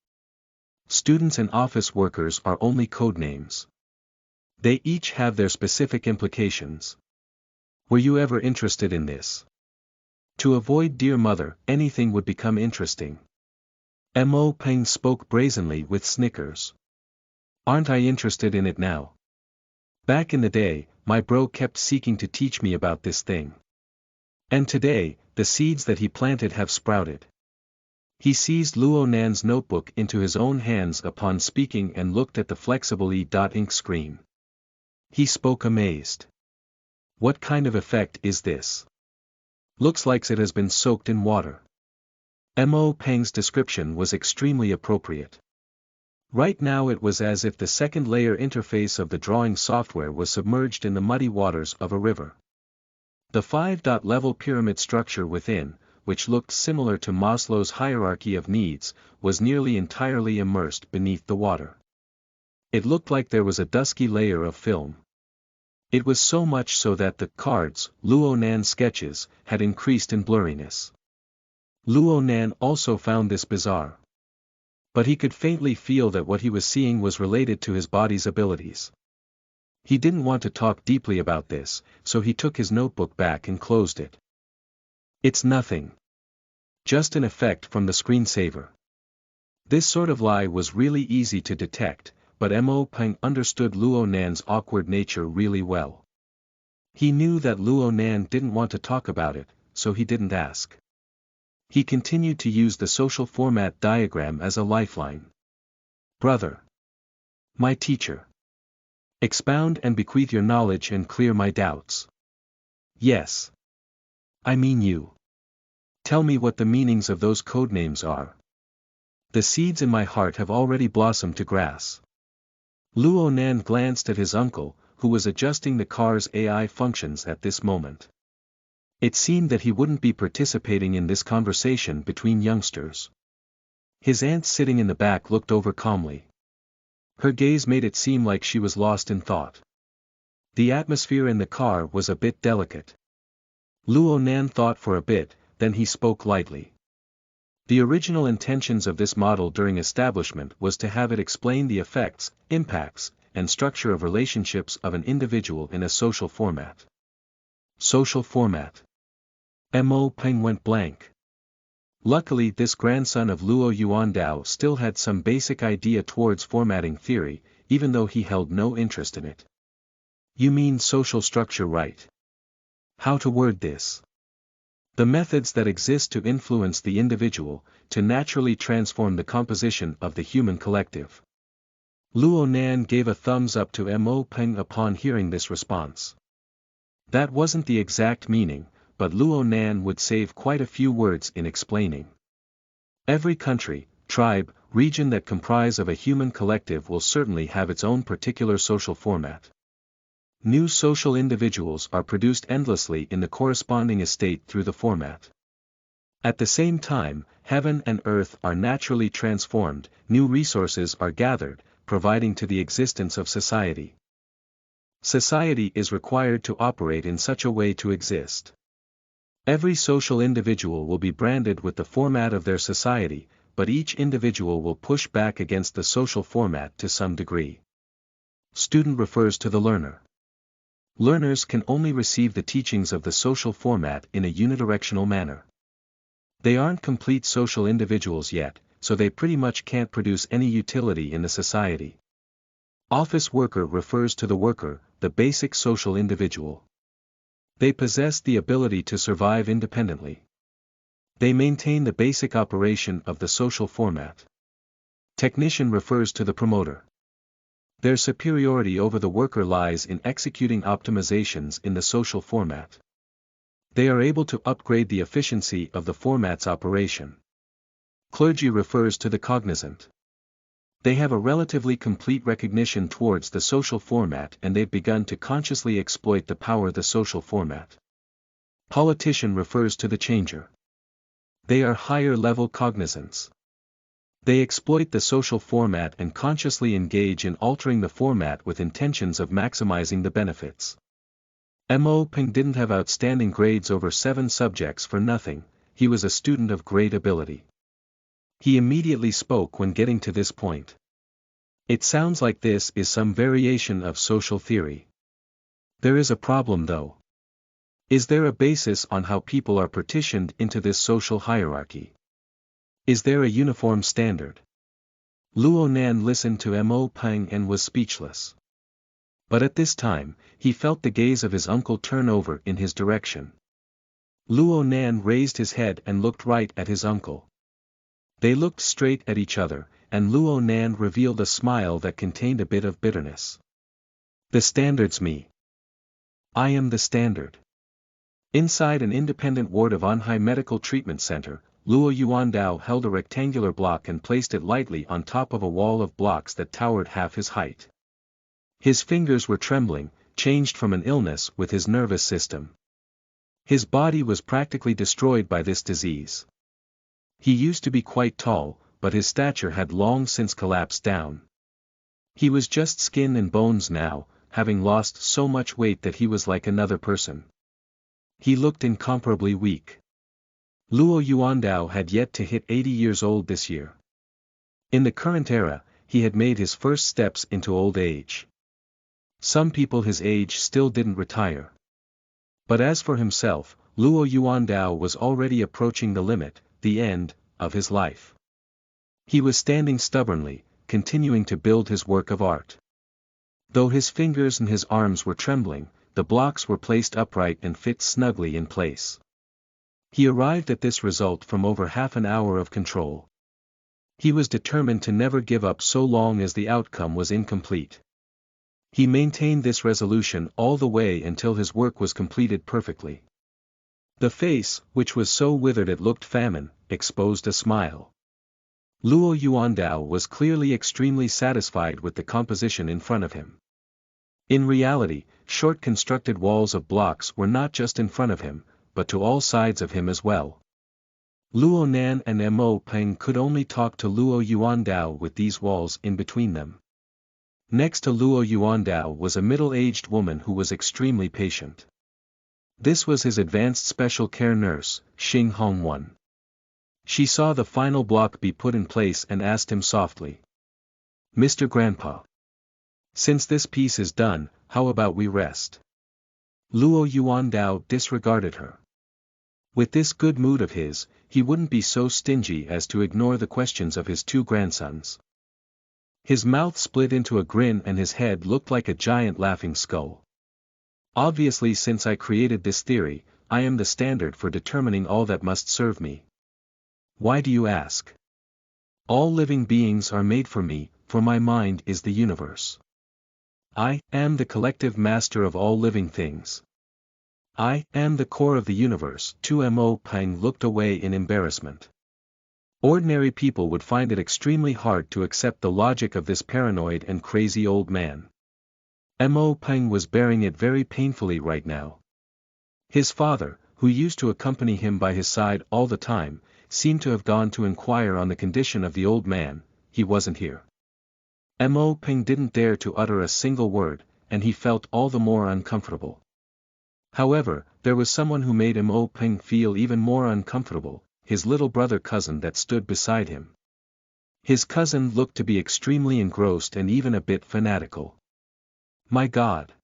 Students and office workers are only code names. They each have their specific implications. Were you ever interested in this? To avoid dear mother, anything would become interesting. Mo Peng spoke brazenly with snickers. Aren't I interested in it now? Back in the day, my bro kept seeking to teach me about this thing. And today, the seeds that he planted have sprouted. He seized Luo Nan's notebook into his own hands upon speaking and looked at the flexible e.ink screen. He spoke amazed. What kind of effect is this? Looks like it has been soaked in water. Mo Peng's description was extremely appropriate. Right now it was as if the second layer interface of the drawing software was submerged in the muddy waters of a river. The 5-level pyramid structure within, which looked similar to Maslow's hierarchy of needs, was nearly entirely immersed beneath the water. It looked like there was a dusky layer of film. It was so much so that the cards, Luo Nan sketches, had increased in blurriness. Luo Nan also found this bizarre. But he could faintly feel that what he was seeing was related to his body's abilities. He didn't want to talk deeply about this, so he took his notebook back and closed it. It's nothing. Just an effect from the screensaver. This sort of lie was really easy to detect, but Mo Peng understood Luo Nan's awkward nature really well. He knew that Luo Nan didn't want to talk about it, so he didn't ask. He continued to use the social format diagram as a lifeline. Brother. My teacher. Expound and bequeath your knowledge and clear my doubts. Yes. I mean you. Tell me what the meanings of those codenames are. The seeds in my heart have already blossomed to grass. Luo Nan glanced at his uncle, who was adjusting the car's AI functions at this moment. It seemed that he wouldn't be participating in this conversation between youngsters. His aunt sitting in the back looked over calmly. Her gaze made it seem like she was lost in thought. The atmosphere in the car was a bit delicate. Luo Nan thought for a bit, then he spoke lightly. The original intentions of this model during establishment was to have it explain the effects, impacts, and structure of relationships of an individual in a social format. Social format. Mo Peng went blank. Luckily this grandson of Luo Yuandao still had some basic idea towards formatting theory, even though he held no interest in it. You mean social structure, right? How to word this? The methods that exist to influence the individual, to naturally transform the composition of the human collective. Luo Nan gave a thumbs up to Mo Peng upon hearing this response. That wasn't the exact meaning, but Luo Nan would save quite a few words in explaining. Every country, tribe, region that comprise of a human collective will certainly have its own particular social format. New social individuals are produced endlessly in the corresponding estate through the format. At the same time, heaven and earth are naturally transformed, new resources are gathered, providing to the existence of society. Society is required to operate in such a way to exist. Every social individual will be branded with the format of their society, but each individual will push back against the social format to some degree. Student refers to the learner. Learners can only receive the teachings of the social format in a unidirectional manner. They aren't complete social individuals yet, so they pretty much can't produce any utility in the society. Office worker refers to the worker, the basic social individual. They possess the ability to survive independently. They maintain the basic operation of the social format. Technician refers to the promoter. Their superiority over the worker lies in executing optimizations in the social format. They are able to upgrade the efficiency of the format's operation. Clergy refers to the cognizant. They have a relatively complete recognition towards the social format and they've begun to consciously exploit the power of the social format. Politician refers to the changer. They are higher-level cognizants. They exploit the social format and consciously engage in altering the format with intentions of maximizing the benefits. Mo Peng didn't have outstanding grades over 7 subjects for nothing, he was a student of great ability. He immediately spoke when getting to this point. It sounds like this is some variation of social theory. There is a problem though. Is there a basis on how people are partitioned into this social hierarchy? Is there a uniform standard? Luo Nan listened to Mo Peng and was speechless. But at this time, he felt the gaze of his uncle turn over in his direction. Luo Nan raised his head and looked right at his uncle. They looked straight at each other, and Luo Nan revealed a smile that contained a bit of bitterness. The standard's me. I am the standard. Inside an independent ward of Anhai Medical Treatment Center, Luo Yuandao held a rectangular block and placed it lightly on top of a wall of blocks that towered half his height. His fingers were trembling, changed from an illness with his nervous system. His body was practically destroyed by this disease. He used to be quite tall, but his stature had long since collapsed down. He was just skin and bones now, having lost so much weight that he was like another person. He looked incomparably weak. Luo Yuandao had yet to hit 80 years old this year. In the current era, he had made his first steps into old age. Some people his age still didn't retire. But as for himself, Luo Yuandao was already approaching the limit, the end, of his life. He was standing stubbornly, continuing to build his work of art. Though his fingers and his arms were trembling, the blocks were placed upright and fit snugly in place. He arrived at this result from over half an hour of control. He was determined to never give up so long as the outcome was incomplete. He maintained this resolution all the way until his work was completed perfectly. The face, which was so withered it looked famine, exposed a smile. Luo Yuandao was clearly extremely satisfied with the composition in front of him. In reality, short constructed walls of blocks were not just in front of him, but to all sides of him as well. Luo Nan and Mo Peng could only talk to Luo Yuandao with these walls in between them. Next to Luo Yuandao was a middle-aged woman who was extremely patient. This was his advanced special care nurse, Xing Hongwan. She saw the final block be put in place and asked him softly. "Mr. Grandpa. Since this piece is done, how about we rest?" Luo Yuandao disregarded her. With this good mood of his, he wouldn't be so stingy as to ignore the questions of his two grandsons. His mouth split into a grin and his head looked like a giant laughing skull. Obviously, since I created this theory, I am the standard for determining all that must serve me. Why do you ask? All living beings are made for me, for my mind is the universe. I am the collective master of all living things. I am the core of the universe. Mo Peng looked away in embarrassment. Ordinary people would find it extremely hard to accept the logic of this paranoid and crazy old man. Mo Peng was bearing it very painfully right now. His father, who used to accompany him by his side all the time, seemed to have gone to inquire on the condition of the old man. He wasn't here. Mo Peng didn't dare to utter a single word, and he felt all the more uncomfortable. However, there was someone who made Mo Peng feel even more uncomfortable, his little brother cousin that stood beside him. His cousin looked to be extremely engrossed and even a bit fanatical. My God!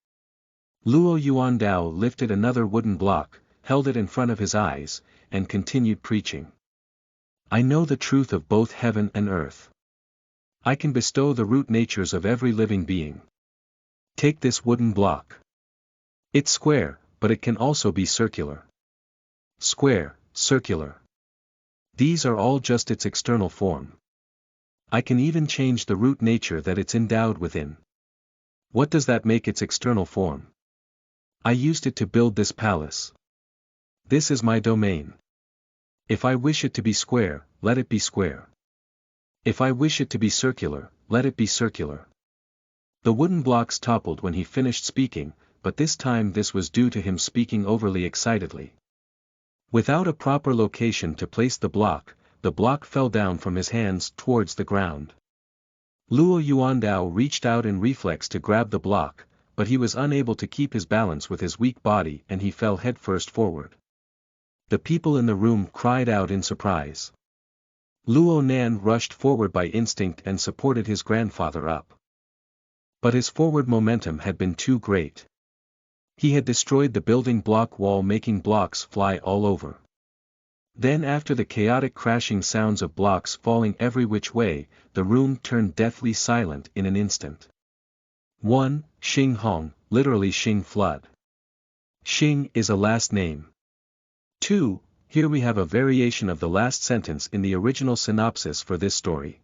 Luo Yuandao lifted another wooden block, held it in front of his eyes, and continued preaching. I know the truth of both heaven and earth. I can bestow the root natures of every living being. Take this wooden block. It's square, but it can also be circular. Square, circular. These are all just its external form. I can even change the root nature that it's endowed within. What does that make its external form? I used it to build this palace. This is my domain. If I wish it to be square, let it be square. If I wish it to be circular, let it be circular. The wooden blocks toppled when he finished speaking, but this time this was due to him speaking overly excitedly. Without a proper location to place the block fell down from his hands towards the ground. Luo Yuandao reached out in reflex to grab the block, but he was unable to keep his balance with his weak body and he fell headfirst forward. The people in the room cried out in surprise. Luo Nan rushed forward by instinct and supported his grandfather up. But his forward momentum had been too great. He had destroyed the building block wall, making blocks fly all over. Then, after the chaotic crashing sounds of blocks falling every which way, the room turned deathly silent in an instant. 1. Xing Hong, literally Xing flood. Xing is a last name. 2. Here we have a variation of the last sentence in the original synopsis for this story.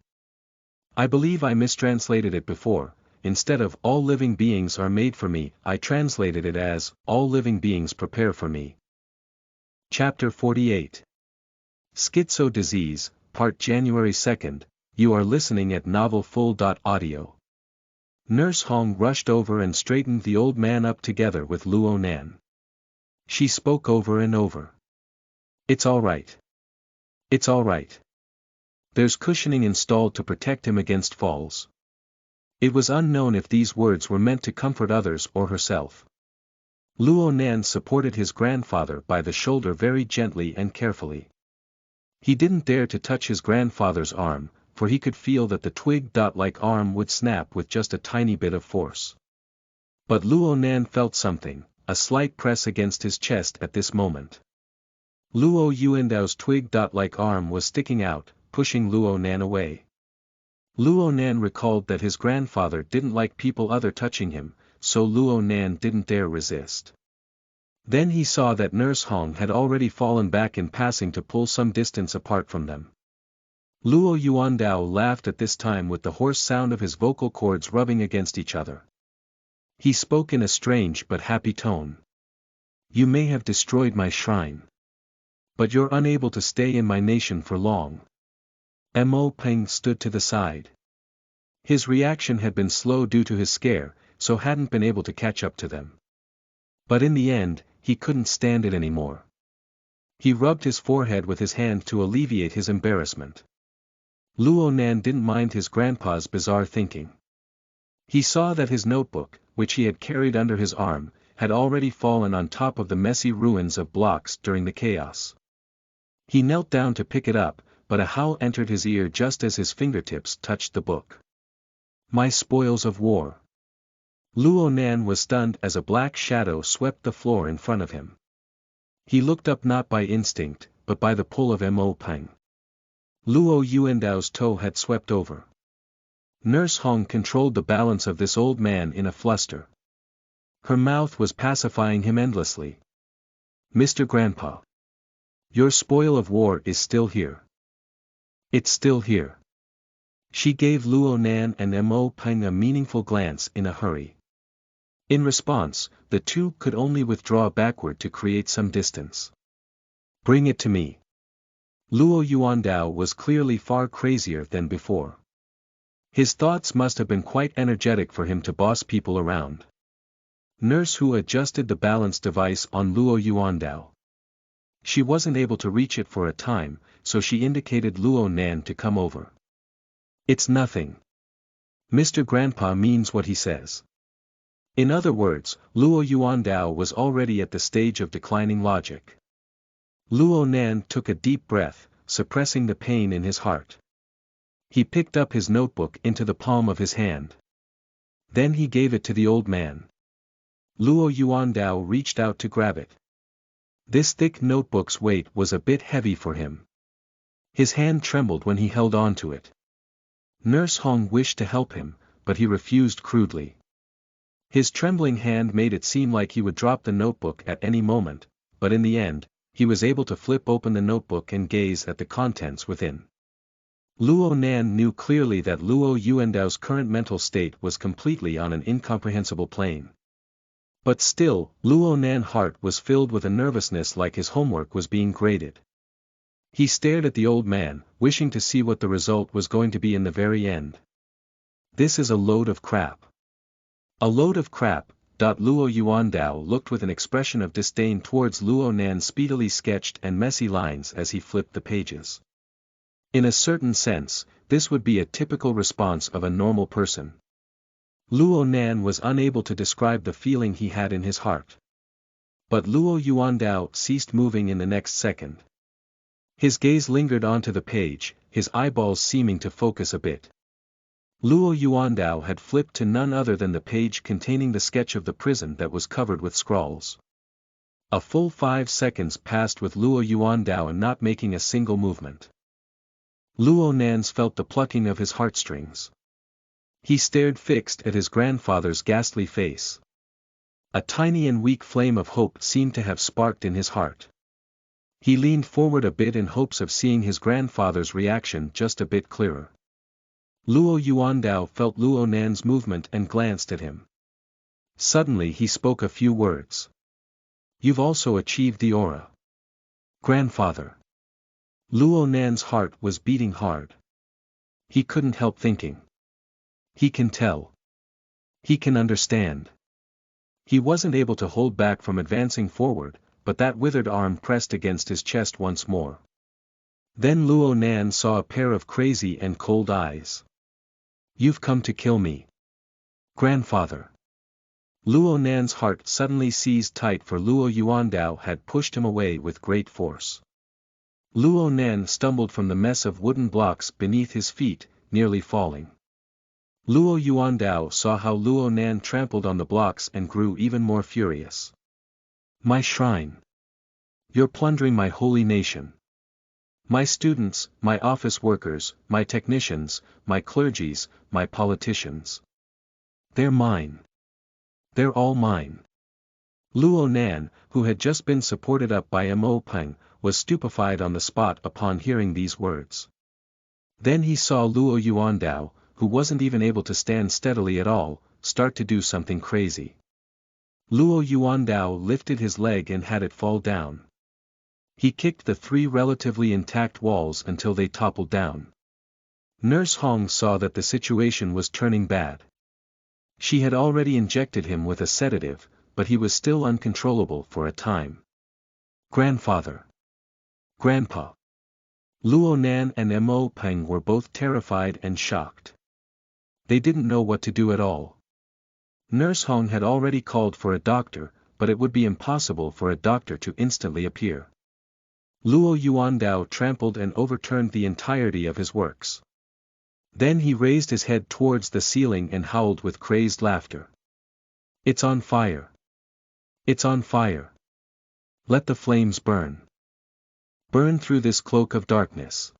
I believe I mistranslated it before. Instead of all living beings are made for me, I translated it as all living beings prepare for me. Chapter 48. Schizo Disease, Part January 2nd. You are listening at novelfull.audio. Nurse Hong rushed over and straightened the old man up together with Luo Nan. She spoke over and over. It's all right. It's all right. There's cushioning installed to protect him against falls. It was unknown if these words were meant to comfort others or herself. Luo Nan supported his grandfather by the shoulder very gently and carefully. He didn't dare to touch his grandfather's arm, for he could feel that the twig-like arm would snap with just a tiny bit of force. But Luo Nan felt something, a slight press against his chest at this moment. Luo Yuandao's twig-like arm was sticking out, pushing Luo Nan away. Luo Nan recalled that his grandfather didn't like people other touching him, so Luo Nan didn't dare resist. Then he saw that Nurse Hong had already fallen back in passing to pull some distance apart from them. Luo Yuandao laughed at this time with the hoarse sound of his vocal cords rubbing against each other. He spoke in a strange but happy tone. You may have destroyed my shrine. But you're unable to stay in my nation for long. Mo Peng stood to the side. His reaction had been slow due to his scare, so hadn't been able to catch up to them. But in the end, he couldn't stand it anymore. He rubbed his forehead with his hand to alleviate his embarrassment. Luo Nan didn't mind his grandpa's bizarre thinking. He saw that his notebook, which he had carried under his arm, had already fallen on top of the messy ruins of blocks during the chaos. He knelt down to pick it up, but a howl entered his ear just as his fingertips touched the book. My spoils of war. Luo Nan was stunned as a black shadow swept the floor in front of him. He looked up not by instinct, but by the pull of Mo Peng. Luo Yuandao's toe had swept over. Nurse Hong controlled the balance of this old man in a fluster. Her mouth was pacifying him endlessly. Mr. Grandpa. Your spoil of war is still here. It's still here. She gave Luo Nan and Mo Peng a meaningful glance in a hurry. In response, the two could only withdraw backward to create some distance. Bring it to me. Luo Yuandao was clearly far crazier than before. His thoughts must have been quite energetic for him to boss people around. Nurse Hu adjusted the balance device on Luo Yuandao. She wasn't able to reach it for a time, so she indicated Luo Nan to come over. It's nothing. Mr. Grandpa means what he says. In other words, Luo Yuandao was already at the stage of declining logic. Luo Nan took a deep breath, suppressing the pain in his heart. He picked up his notebook into the palm of his hand. Then he gave it to the old man. Luo Yuandao reached out to grab it. This thick notebook's weight was a bit heavy for him. His hand trembled when he held on to it. Nurse Hong wished to help him, but he refused crudely. His trembling hand made it seem like he would drop the notebook at any moment, but in the end, he was able to flip open the notebook and gaze at the contents within. Luo Nan knew clearly that Luo Yuandao's current mental state was completely on an incomprehensible plane. But still, Luo Nan's heart was filled with a nervousness like his homework was being graded. He stared at the old man, wishing to see what the result was going to be in the very end. This is a load of crap. A load of crap. Luo Yuandao looked with an expression of disdain towards Luo Nan's speedily sketched and messy lines as he flipped the pages. In a certain sense, this would be a typical response of a normal person. Luo Nan was unable to describe the feeling he had in his heart. But Luo Yuandao ceased moving in the next second. His gaze lingered onto the page, his eyeballs seeming to focus a bit. Luo Yuandao had flipped to none other than the page containing the sketch of the prison that was covered with scrawls. A full 5 seconds passed with Luo Yuandao not making a single movement. Luo Nans felt the plucking of his heartstrings. He stared fixed at his grandfather's ghastly face. A tiny and weak flame of hope seemed to have sparked in his heart. He leaned forward a bit in hopes of seeing his grandfather's reaction just a bit clearer. Luo Yuandao felt Luo Nan's movement and glanced at him. Suddenly he spoke a few words. "You've also achieved the aura." "Grandfather." Luo Nan's heart was beating hard. He couldn't help thinking. He can tell. He can understand. He wasn't able to hold back from advancing forward, but that withered arm pressed against his chest once more. Then Luo Nan saw a pair of crazy and cold eyes. "You've come to kill me. Grandfather." Luo Nan's heart suddenly seized tight, for Luo Yuandao had pushed him away with great force. Luo Nan stumbled from the mess of wooden blocks beneath his feet, nearly falling. Luo Yuandao saw how Luo Nan trampled on the blocks and grew even more furious. "My shrine! You're plundering my holy nation. My students, my office workers, my technicians, my clergies, my politicians. They're mine. They're all mine." Luo Nan, who had just been supported up by Mo Peng, was stupefied on the spot upon hearing these words. Then he saw Luo Yuandao, who wasn't even able to stand steadily at all, start to do something crazy. Luo Yuandao lifted his leg and had it fall down. He kicked the 3 relatively intact walls until they toppled down. Nurse Hong saw that the situation was turning bad. She had already injected him with a sedative, but he was still uncontrollable for a time. "Grandfather! Grandpa!" Luo Nan and Mo Peng were both terrified and shocked. They didn't know what to do at all. Nurse Hong had already called for a doctor, but it would be impossible for a doctor to instantly appear. Luo Yuandao trampled and overturned the entirety of his works. Then he raised his head towards the ceiling and howled with crazed laughter. "It's on fire! It's on fire! Let the flames burn! Burn through this cloak of darkness!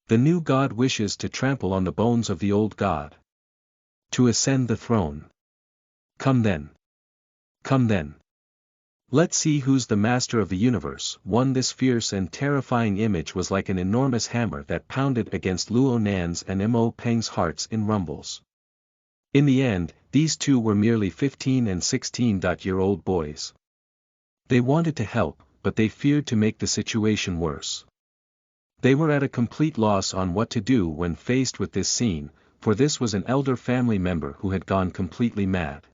The new god wishes to trample on the bones of the old god. To ascend the throne. Come then! Come then! Let's see who's the master of the universe." This fierce and terrifying image was like an enormous hammer that pounded against Luo Nan's and Mo Peng's hearts in rumbles. In the end, these two were merely 15 and 16-year-old boys. They wanted to help, but they feared to make the situation worse. They were at a complete loss on what to do when faced with this scene, for this was an elder family member who had gone completely mad.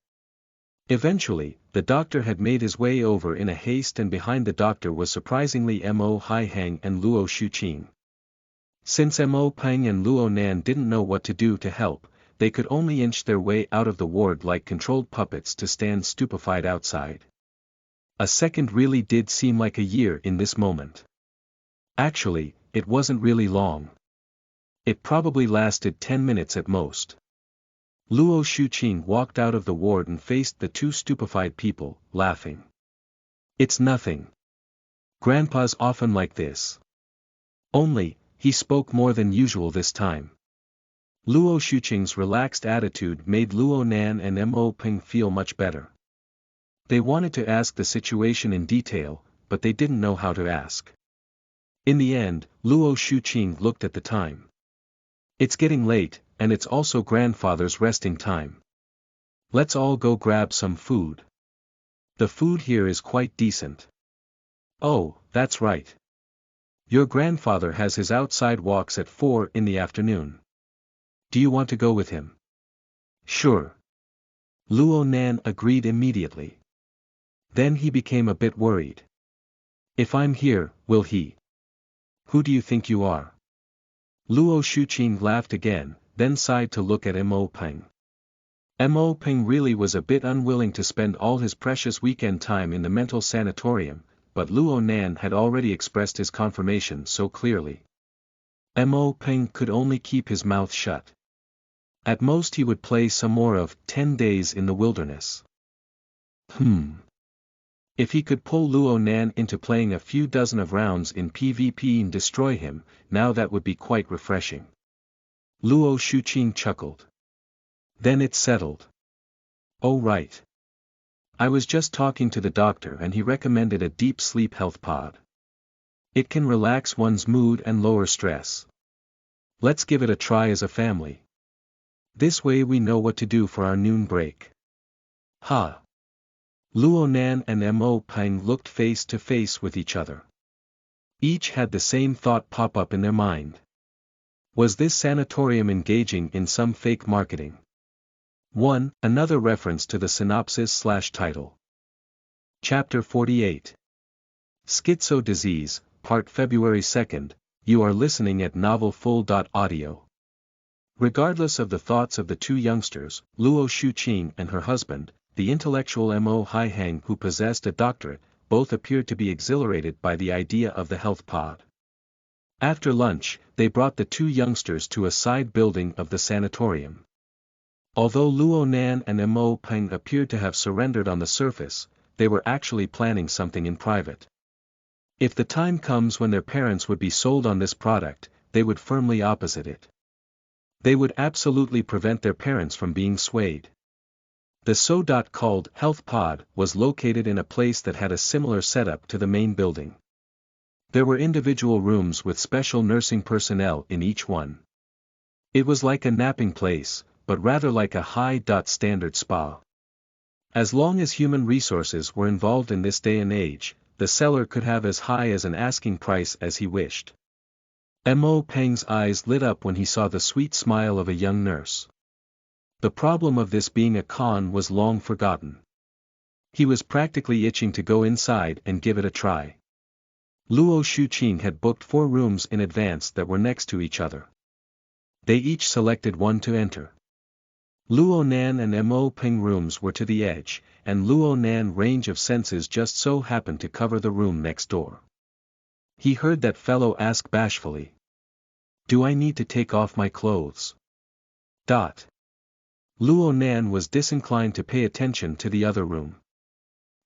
Eventually, the doctor had made his way over in a haste, and behind the doctor was surprisingly Mo Haihang and Luo Shuqing. Since Mo Peng and Luo Nan didn't know what to do to help, they could only inch their way out of the ward like controlled puppets to stand stupefied outside. A second really did seem like a year in this moment. Actually, it wasn't really long. It probably lasted 10 minutes at most. Luo Shuqing walked out of the ward and faced the two stupefied people, laughing. "It's nothing. Grandpa's often like this." Only, he spoke more than usual this time. Luo Shuqing's relaxed attitude made Luo Nan and Mo Peng feel much better. They wanted to ask the situation in detail, but they didn't know how to ask. In the end, Luo Shuqing looked at the time. "It's getting late, and it's also grandfather's resting time. Let's all go grab some food. The food here is quite decent." "Oh, that's right. Your grandfather has his outside walks at 4 in the afternoon. Do you want to go with him?" "Sure." Luo Nan agreed immediately. Then he became a bit worried. "If I'm here, will he? Who do you think you are?" Luo Shuqing laughed again, then sighed to look at Mo Peng. Mo Peng really was a bit unwilling to spend all his precious weekend time in the mental sanatorium, but Luo Nan had already expressed his confirmation so clearly. Mo Peng could only keep his mouth shut. At most he would play some more of 10 Days in the Wilderness. If he could pull Luo Nan into playing a few dozen of rounds in PvP and destroy him, now that would be quite refreshing. Luo Shuqing chuckled. Then it's settled. Oh right. I was just talking to the doctor and he recommended a deep sleep health pod. It can relax one's mood and lower stress. Let's give it a try as a family. This way we know what to do for our noon break. Ha! Luo Nan and Mo Peng looked face to face with each other. Each had the same thought pop up in their mind. Was this sanatorium engaging in some fake marketing? 1. Another reference to the synopsis/title. Chapter 48. Schizo Disease, Part February 2nd, you are listening at novelfull.audio. Regardless of the thoughts of the two youngsters, Luo Shuqing and her husband, the intellectual Mo Haihang who possessed a doctorate, both appeared to be exhilarated by the idea of the health pod. After lunch, they brought the two youngsters to a side building of the sanatorium. Although Luo Nan and Mo Peng appeared to have surrendered on the surface, they were actually planning something in private. If the time comes when their parents would be sold on this product, they would firmly opposite it. They would absolutely prevent their parents from being swayed. The so-called health pod was located in a place that had a similar setup to the main building. There were individual rooms with special nursing personnel in each one. It was like a napping place, but rather like a high-standard spa. As long as human resources were involved in this day and age, the seller could have as high as an asking price as he wished. Mo Peng's eyes lit up when he saw the sweet smile of a young nurse. The problem of this being a con was long forgotten. He was practically itching to go inside and give it a try. Luo Shuqing had booked 4 rooms in advance that were next to each other. They each selected one to enter. Luo Nan and Mo Peng rooms were to the edge, and Luo Nan's range of senses just so happened to cover the room next door. He heard that fellow ask bashfully. Do I need to take off my clothes? Luo Nan was disinclined to pay attention to the other room.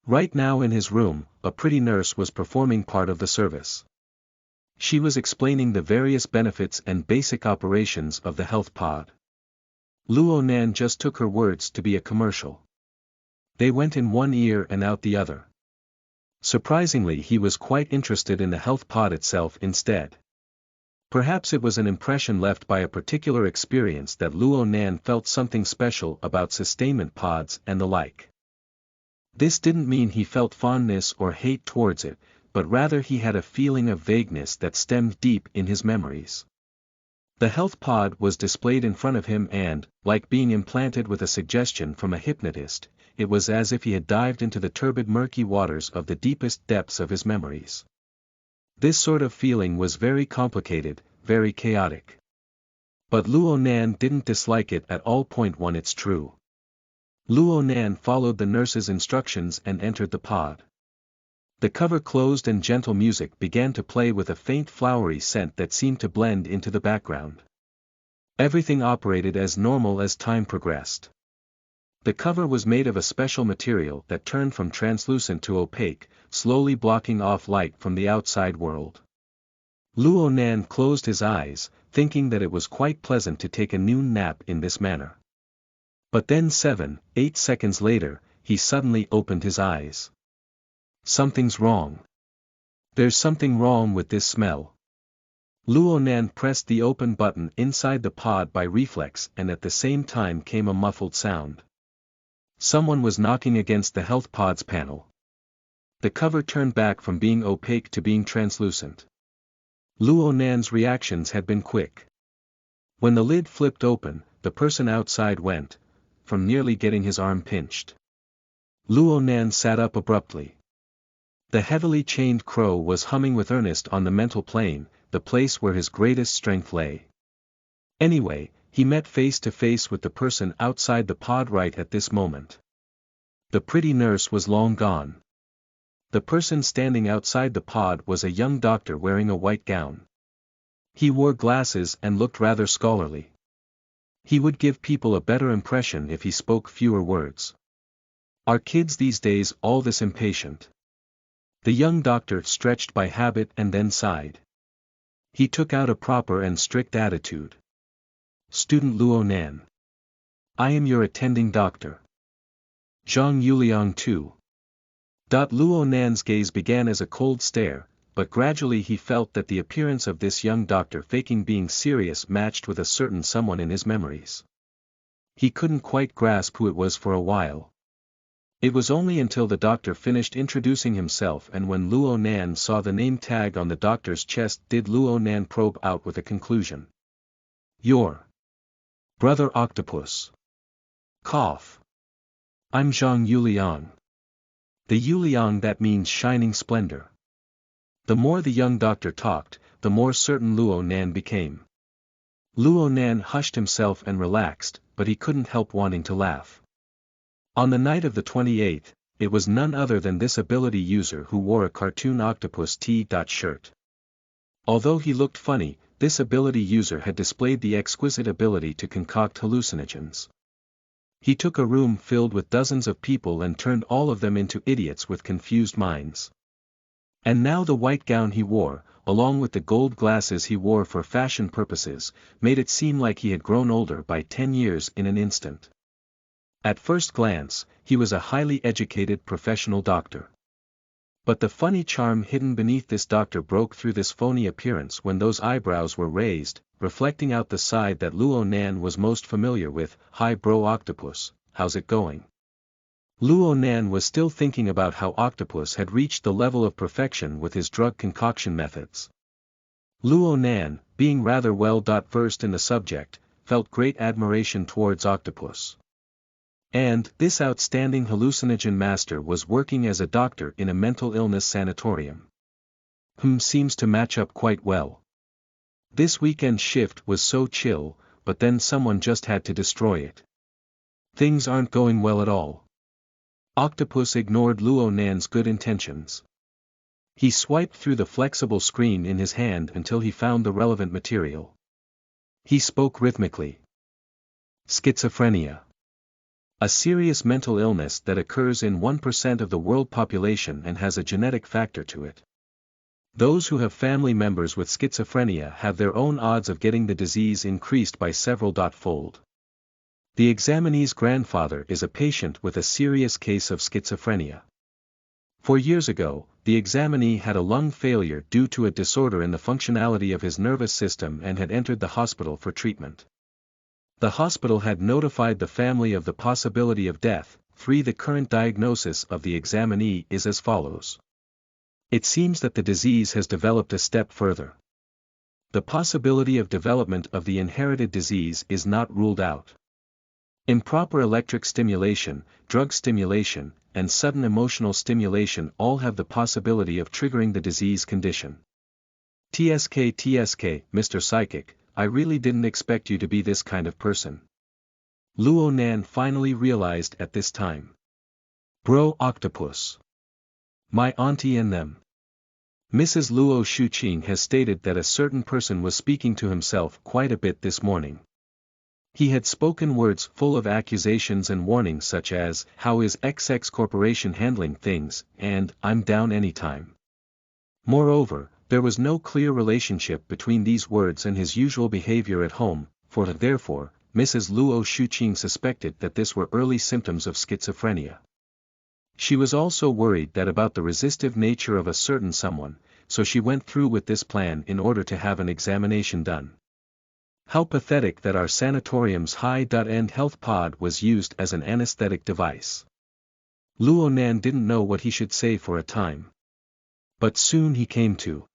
Right now in his room, a pretty nurse was performing part of the service. She was explaining the various benefits and basic operations of the health pod. Luo Nan just took her words to be a commercial. They went in one ear and out the other. Surprisingly, he was quite interested in the health pod itself instead. Perhaps it was an impression left by a particular experience that Luo Nan felt something special about sustainment pods and the like. This didn't mean he felt fondness or hate towards it, but rather he had a feeling of vagueness that stemmed deep in his memories. The health pod was displayed in front of him and, like being implanted with a suggestion from a hypnotist, it was as if he had dived into the turbid murky waters of the deepest depths of his memories. This sort of feeling was very complicated, very chaotic. But Luo Nan didn't dislike it at all. Point 1 It's true. Luo Nan followed the nurse's instructions and entered the pod. The cover closed and gentle music began to play with a faint flowery scent that seemed to blend into the background. Everything operated as normal as time progressed. The cover was made of a special material that turned from translucent to opaque, slowly blocking off light from the outside world. Luo Nan closed his eyes, thinking that it was quite pleasant to take a noon nap in this manner. But then 7-8 seconds later, he suddenly opened his eyes. Something's wrong. There's something wrong with this smell. Luo Nan pressed the open button inside the pod by reflex, and at the same time came a muffled sound. Someone was knocking against the health pod's panel. The cover turned back from being opaque to being translucent. Luo Nan's reactions had been quick. When the lid flipped open, the person outside went, from nearly getting his arm pinched. Luo Nan sat up abruptly. The heavily chained crow was humming with earnest on the mental plane, the place where his greatest strength lay. Anyway, he met face to face with the person outside the pod right at this moment. The pretty nurse was long gone. The person standing outside the pod was a young doctor wearing a white gown. He wore glasses and looked rather scholarly. He would give people a better impression if he spoke fewer words. Are kids these days all this impatient? The young doctor stretched by habit and then sighed. He took out a proper and strict attitude. Student Luo Nan. I am your attending doctor. Zhang Yuliang too. Luo Nan's gaze began as a cold stare, but gradually he felt that the appearance of this young doctor faking being serious matched with a certain someone in his memories. He couldn't quite grasp who it was for a while. It was only until the doctor finished introducing himself and when Luo Nan saw the name tag on the doctor's chest did Luo Nan probe out with a conclusion. Your brother Octopus. Cough. I'm Zhang Yuliang. The Yuliang that means shining splendor. The more the young doctor talked, the more certain Luo Nan became. Luo Nan hushed himself and relaxed, but he couldn't help wanting to laugh. On the night of the 28th, it was none other than this ability user who wore a cartoon octopus T-shirt. Although he looked funny, this ability user had displayed the exquisite ability to concoct hallucinogens. He took a room filled with dozens of people and turned all of them into idiots with confused minds. And now the white gown he wore, along with the gold glasses he wore for fashion purposes, made it seem like he had grown older by 10 years in an instant. At first glance, he was a highly educated professional doctor. But the funny charm hidden beneath this doctor broke through this phony appearance when those eyebrows were raised, reflecting out the side that Luo Nan was most familiar with. Hi bro Octopus, how's it going? Luo Nan was still thinking about how Octopus had reached the level of perfection with his drug concoction methods. Luo Nan, being rather well versed in the subject, felt great admiration towards Octopus. And this outstanding hallucinogen master was working as a doctor in a mental illness sanatorium. Seems to match up quite well. This weekend shift was so chill, but then someone just had to destroy it. Things aren't going well at all. Octopus ignored Luo Nan's good intentions. He swiped through the flexible screen in his hand until he found the relevant material. He spoke rhythmically. Schizophrenia. A serious mental illness that occurs in 1% of the world population and has a genetic factor to it. Those who have family members with schizophrenia have their own odds of getting the disease increased by several fold. The examinee's grandfather is a patient with a serious case of schizophrenia. 4 years ago, the examinee had a lung failure due to a disorder in the functionality of his nervous system and had entered the hospital for treatment. The hospital had notified the family of the possibility of death. The current diagnosis of the examinee is as follows. It seems that the disease has developed a step further. The possibility of development of the inherited disease is not ruled out. Improper electric stimulation, drug stimulation, and sudden emotional stimulation all have the possibility of triggering the disease condition. TSK, Mr. Psychic, I really didn't expect you to be this kind of person. Luo Nan finally realized at this time. Bro Octopus. My auntie and them. Mrs. Luo Shuqing has stated that a certain person was speaking to himself quite a bit this morning. He had spoken words full of accusations and warnings such as, how is XX Corporation handling things, and, I'm down anytime. Moreover, there was no clear relationship between these words and his usual behavior at home, therefore, Mrs. Luo Shuqing suspected that this were early symptoms of schizophrenia. She was also worried that about the resistive nature of a certain someone, so she went through with this plan in order to have an examination done. How pathetic that our sanatorium's high-end health pod was used as an anesthetic device. Luo Nan didn't know what he should say for a time. But soon he came to.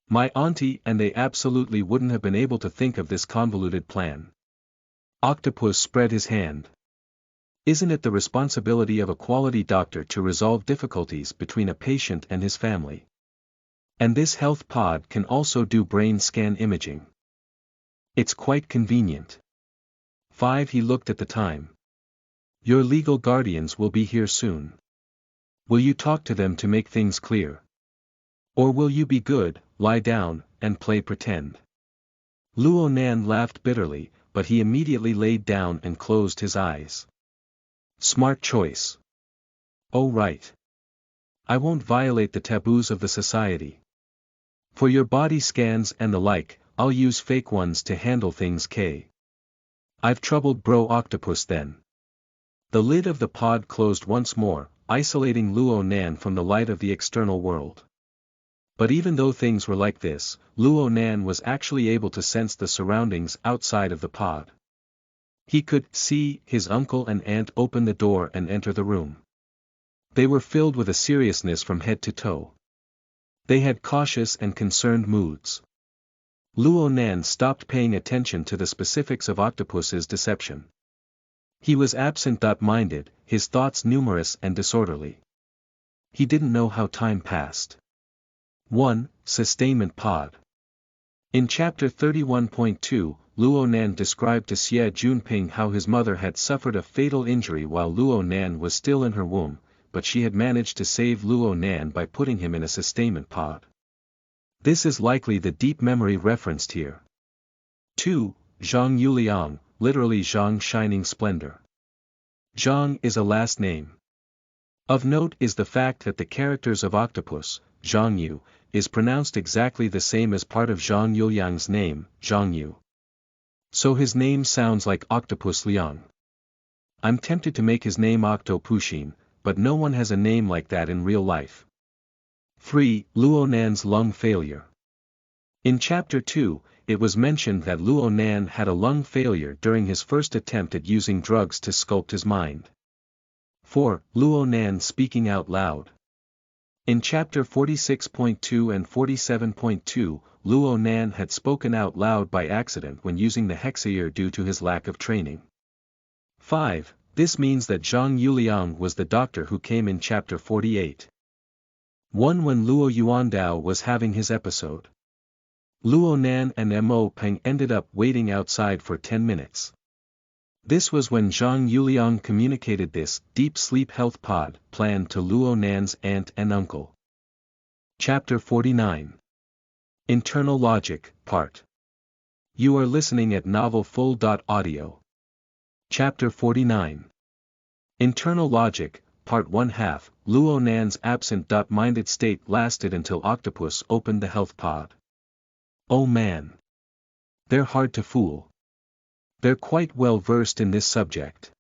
My auntie and they absolutely wouldn't have been able to think of this convoluted plan. Octopus spread his hand. Isn't it the responsibility of a quality doctor to resolve difficulties between a patient and his family? And this health pod can also do brain scan imaging. It's quite convenient. 5. He looked at the time. Your legal guardians will be here soon. Will you talk to them to make things clear? Or will you be good, lie down, and play pretend? Luo Nan laughed bitterly, but he immediately laid down and closed his eyes. Smart choice. Oh right. I won't violate the taboos of the society. For your body scans and the like, I'll use fake ones to handle things. I've troubled bro octopus then. The lid of the pod closed once more, isolating Luo Nan from the light of the external world. But even though things were like this, Luo Nan was actually able to sense the surroundings outside of the pod. He could see his uncle and aunt open the door and enter the room. They were filled with a seriousness from head to toe. They had cautious and concerned moods. Luo Nan stopped paying attention to the specifics of Octopus's deception. He was absent-minded, his thoughts numerous and disorderly. He didn't know how time passed. 1. Sustainment Pod. In Chapter 31.2, Luo Nan described to Xie Junping how his mother had suffered a fatal injury while Luo Nan was still in her womb, but she had managed to save Luo Nan by putting him in a sustainment pod. This is likely the deep memory referenced here. 2. Zhang Yuliang, literally Zhang Shining Splendor. Zhang is a last name. Of note is the fact that the characters of Octopus, Zhang Yu, is pronounced exactly the same as part of Zhang Yuliang's name, Zhang Yu. So his name sounds like Octopus Liang. I'm tempted to make his name Octopushin, but no one has a name like that in real life. 3. Luo Nan's lung failure. In Chapter 2, it was mentioned that Luo Nan had a lung failure during his first attempt at using drugs to sculpt his mind. 4. Luo Nan speaking out loud. In Chapter 46.2 and 47.2, Luo Nan had spoken out loud by accident when using the hexaear due to his lack of training. 5. This means that Zhang Yuliang was the doctor who came in Chapter 48. 1. When Luo Yuandao was having his episode. Luo Nan and Mo Peng ended up waiting outside for 10 minutes. This was when Zhang Yuliang communicated this deep sleep health pod plan to Luo Nan's aunt and uncle. Chapter 49. Internal Logic, Part. You are listening at novelfull.audio. Chapter 49. Internal Logic, Part 1/2, Luo Nan's absent-minded state lasted until Octopus opened the health pod. Oh man. They're hard to fool. They're quite well versed in this subject.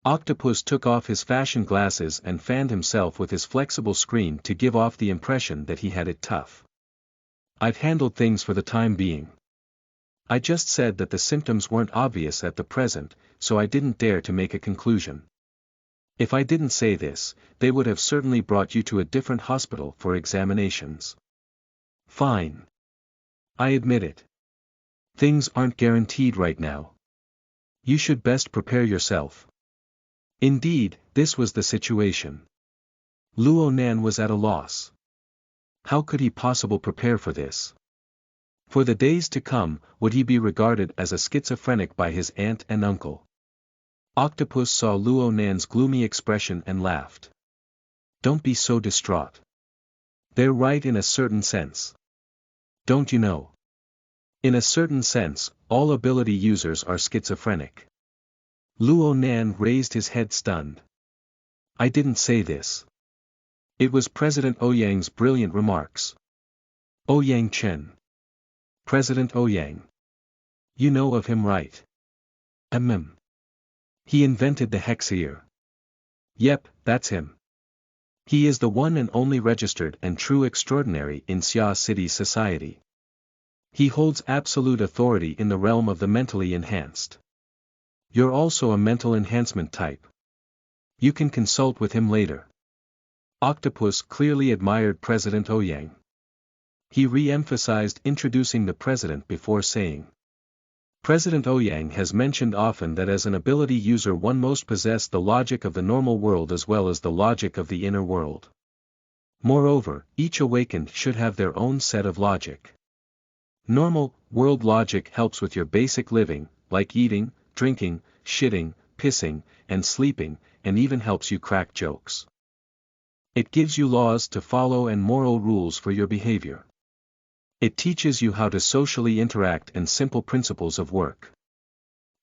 Octopus took off his fashion glasses and fanned himself with his flexible screen to give off the impression that he had it tough. I've handled things for the time being. I just said that the symptoms weren't obvious at the present, so I didn't dare to make a conclusion. If I didn't say this, they would have certainly brought you to a different hospital for examinations. Fine. I admit it. Things aren't guaranteed right now. You should best prepare yourself. Indeed, this was the situation. Luo Nan was at a loss. How could he possibly prepare for this? For the days to come, would he be regarded as a schizophrenic by his aunt and uncle? Octopus saw Luo Nan's gloomy expression and laughed. Don't be so distraught. They're right in a certain sense. Don't you know? In a certain sense, all ability users are schizophrenic. Luo Nan raised his head stunned. I didn't say this. It was President Ouyang's brilliant remarks. Ouyang Chen. President Ouyang. You know of him, right? He invented the hexaear. Yep, that's him. He is the one and only registered and true extraordinary in Xia City society. He holds absolute authority in the realm of the mentally enhanced. You're also a mental enhancement type. You can consult with him later. Octopus clearly admired President Ouyang. He re-emphasized introducing the president before saying. President Ouyang has mentioned often that as an ability user one must possess the logic of the normal world as well as the logic of the inner world. Moreover, each awakened should have their own set of logic. Normal, world logic helps with your basic living, like eating, drinking, shitting, pissing, and sleeping, and even helps you crack jokes. It gives you laws to follow and moral rules for your behavior. It teaches you how to socially interact and simple principles of work.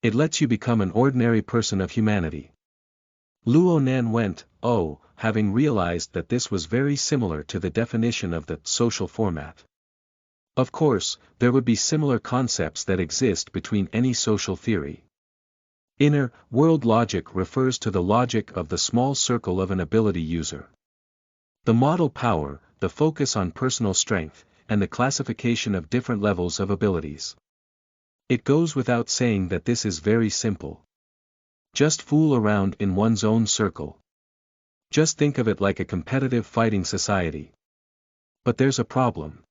It lets you become an ordinary person of humanity. Luo Nan went, oh, having realized that this was very similar to the definition of the social format. Of course, there would be similar concepts that exist between any social theory. Inner world logic refers to the logic of the small circle of an ability user. The model power, the focus on personal strength, and the classification of different levels of abilities. It goes without saying that this is very simple. Just fool around in one's own circle. Just think of it like a competitive fighting society. But there's a problem.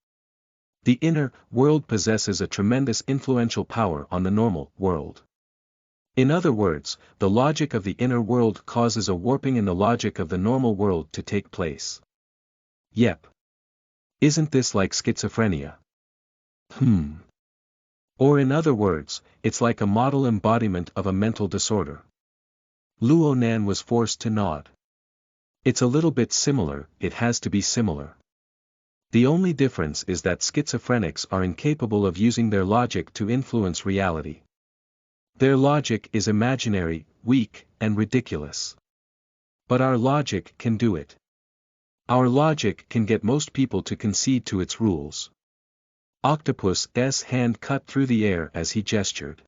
The inner world possesses a tremendous influential power on the normal world. In other words, the logic of the inner world causes a warping in the logic of the normal world to take place. Yep. Isn't this like schizophrenia? Or in other words, it's like a model embodiment of a mental disorder. Luo Nan was forced to nod. It's a little bit similar, it has to be similar. The only difference is that schizophrenics are incapable of using their logic to influence reality. Their logic is imaginary, weak, and ridiculous. But our logic can do it. Our logic can get most people to concede to its rules. Octopus's hand cut through the air as he gestured.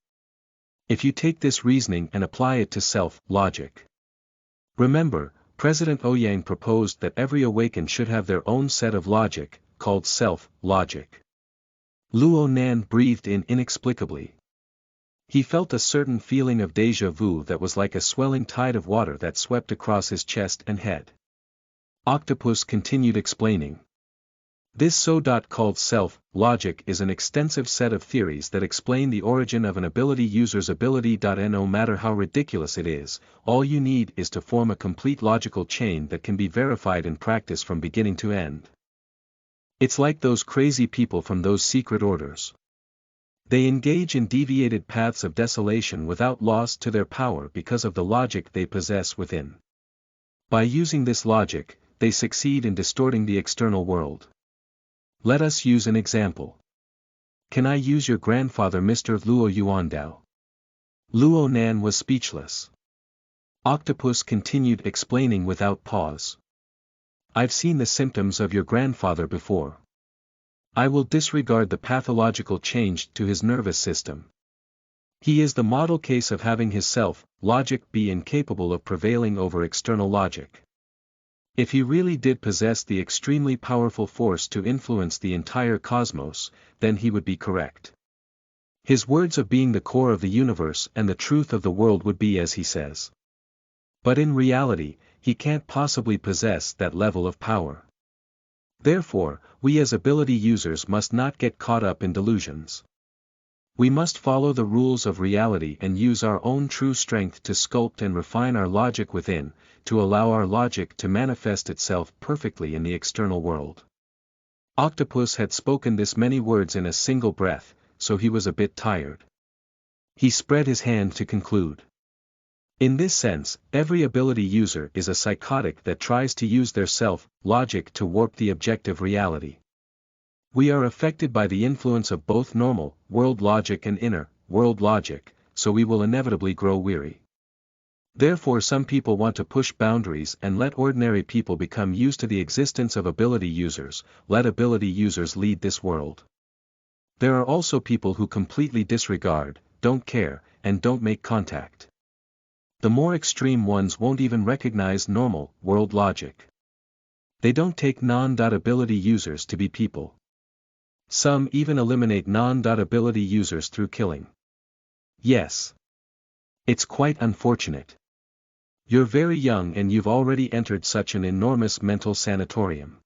If you take this reasoning and apply it to self-logic. Remember, President Ouyang proposed that every awakened should have their own set of logic, called self-logic. Luo Nan breathed in inexplicably. He felt a certain feeling of déjà vu that was like a swelling tide of water that swept across his chest and head. Octopus continued explaining. This so-called self-logic is an extensive set of theories that explain the origin of an ability user's ability. And no matter how ridiculous it is, all you need is to form a complete logical chain that can be verified in practice from beginning to end. It's like those crazy people from those secret orders. They engage in deviated paths of desolation without loss to their power because of the logic they possess within. By using this logic, they succeed in distorting the external world. Let us use an example. Can I use your grandfather, Mr. Luo Yuandao? Luo Nan was speechless. Octopus continued explaining without pause. I've seen the symptoms of your grandfather before. I will disregard the pathological change to his nervous system. He is the model case of having his self-logic be incapable of prevailing over external logic. If he really did possess the extremely powerful force to influence the entire cosmos, then he would be correct. His words of being the core of the universe and the truth of the world would be as he says. But in reality, he can't possibly possess that level of power. Therefore, we as ability users must not get caught up in delusions. We must follow the rules of reality and use our own true strength to sculpt and refine our logic within, to allow our logic to manifest itself perfectly in the external world. Octopus had spoken this many words in a single breath, so he was a bit tired. He spread his hand to conclude. In this sense, every ability user is a psychotic that tries to use their self-logic to warp the objective reality. We are affected by the influence of both normal world logic and inner world logic, so we will inevitably grow weary. Therefore some people want to push boundaries and let ordinary people become used to the existence of ability users. Let ability users lead this world. There are also people who completely disregard, don't care, and don't make contact. The more extreme ones won't even recognize normal world logic. They don't take non-ability users to be people. Some even eliminate non-ability users through killing. Yes. It's quite unfortunate. You're very young and you've already entered such an enormous mental sanatorium.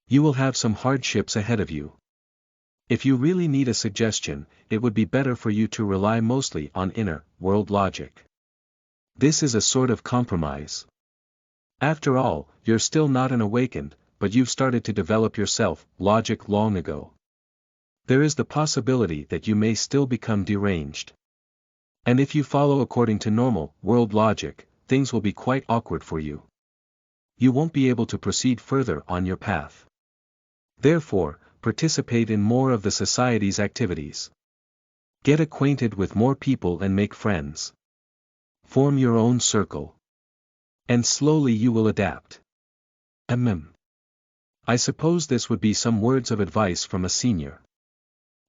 You will have some hardships ahead of you. If you really need a suggestion, it would be better for you to rely mostly on inner world logic. This is a sort of compromise. After all, you're still not an awakened, but you've started to develop yourself logic long ago. There is the possibility that you may still become deranged. And if you follow according to normal world logic, things will be quite awkward for you. You won't be able to proceed further on your path. Therefore, participate in more of the society's activities. Get acquainted with more people and make friends. Form your own circle. And slowly you will adapt. I suppose this would be some words of advice from a senior.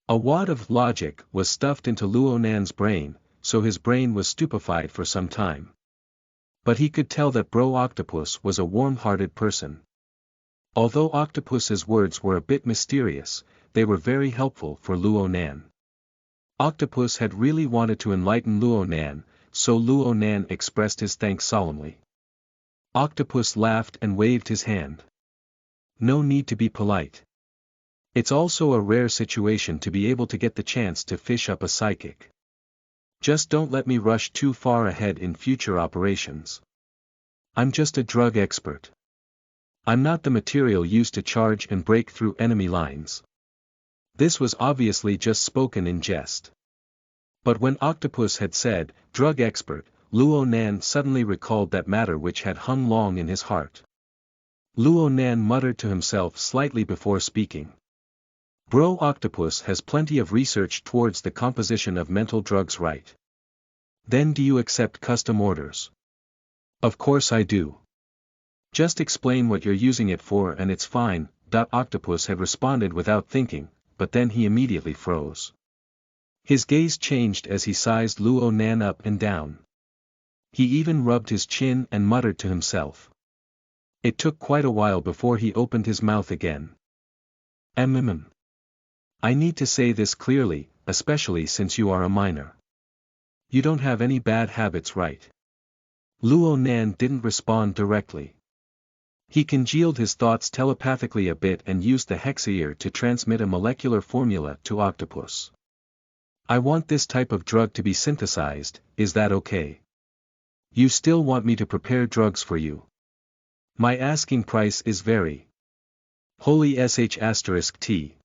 A wad of logic was stuffed into Luo Nan's brain, so his brain was stupefied for some time. But he could tell that Bro Octopus was a warm-hearted person. Although Octopus's words were a bit mysterious, they were very helpful for Luo Nan. Octopus had really wanted to enlighten Luo Nan, so Luo Nan expressed his thanks solemnly. Octopus laughed and waved his hand. No need to be polite. It's also a rare situation to be able to get the chance to fish up a psychic. Just don't let me rush too far ahead in future operations. I'm just a drug expert. I'm not the material used to charge and break through enemy lines. This was obviously just spoken in jest. But when Octopus had said, drug expert, Luo Nan suddenly recalled that matter which had hung long in his heart. Luo Nan muttered to himself slightly before speaking. Bro Octopus has plenty of research towards the composition of mental drugs, right? Then do you accept custom orders? Of course I do. Just explain what you're using it for and it's fine. Octopus had responded without thinking, but then he immediately froze. His gaze changed as he sized Luo Nan up and down. He even rubbed his chin and muttered to himself. It took quite a while before he opened his mouth again. I need to say this clearly, especially since you are a minor. You don't have any bad habits, right? Luo Nan didn't respond directly. He congealed his thoughts telepathically a bit and used the hexaear to transmit a molecular formula to Octopus. I want this type of drug to be synthesized, is that okay? You still want me to prepare drugs for you? My asking price is very holy sh*t.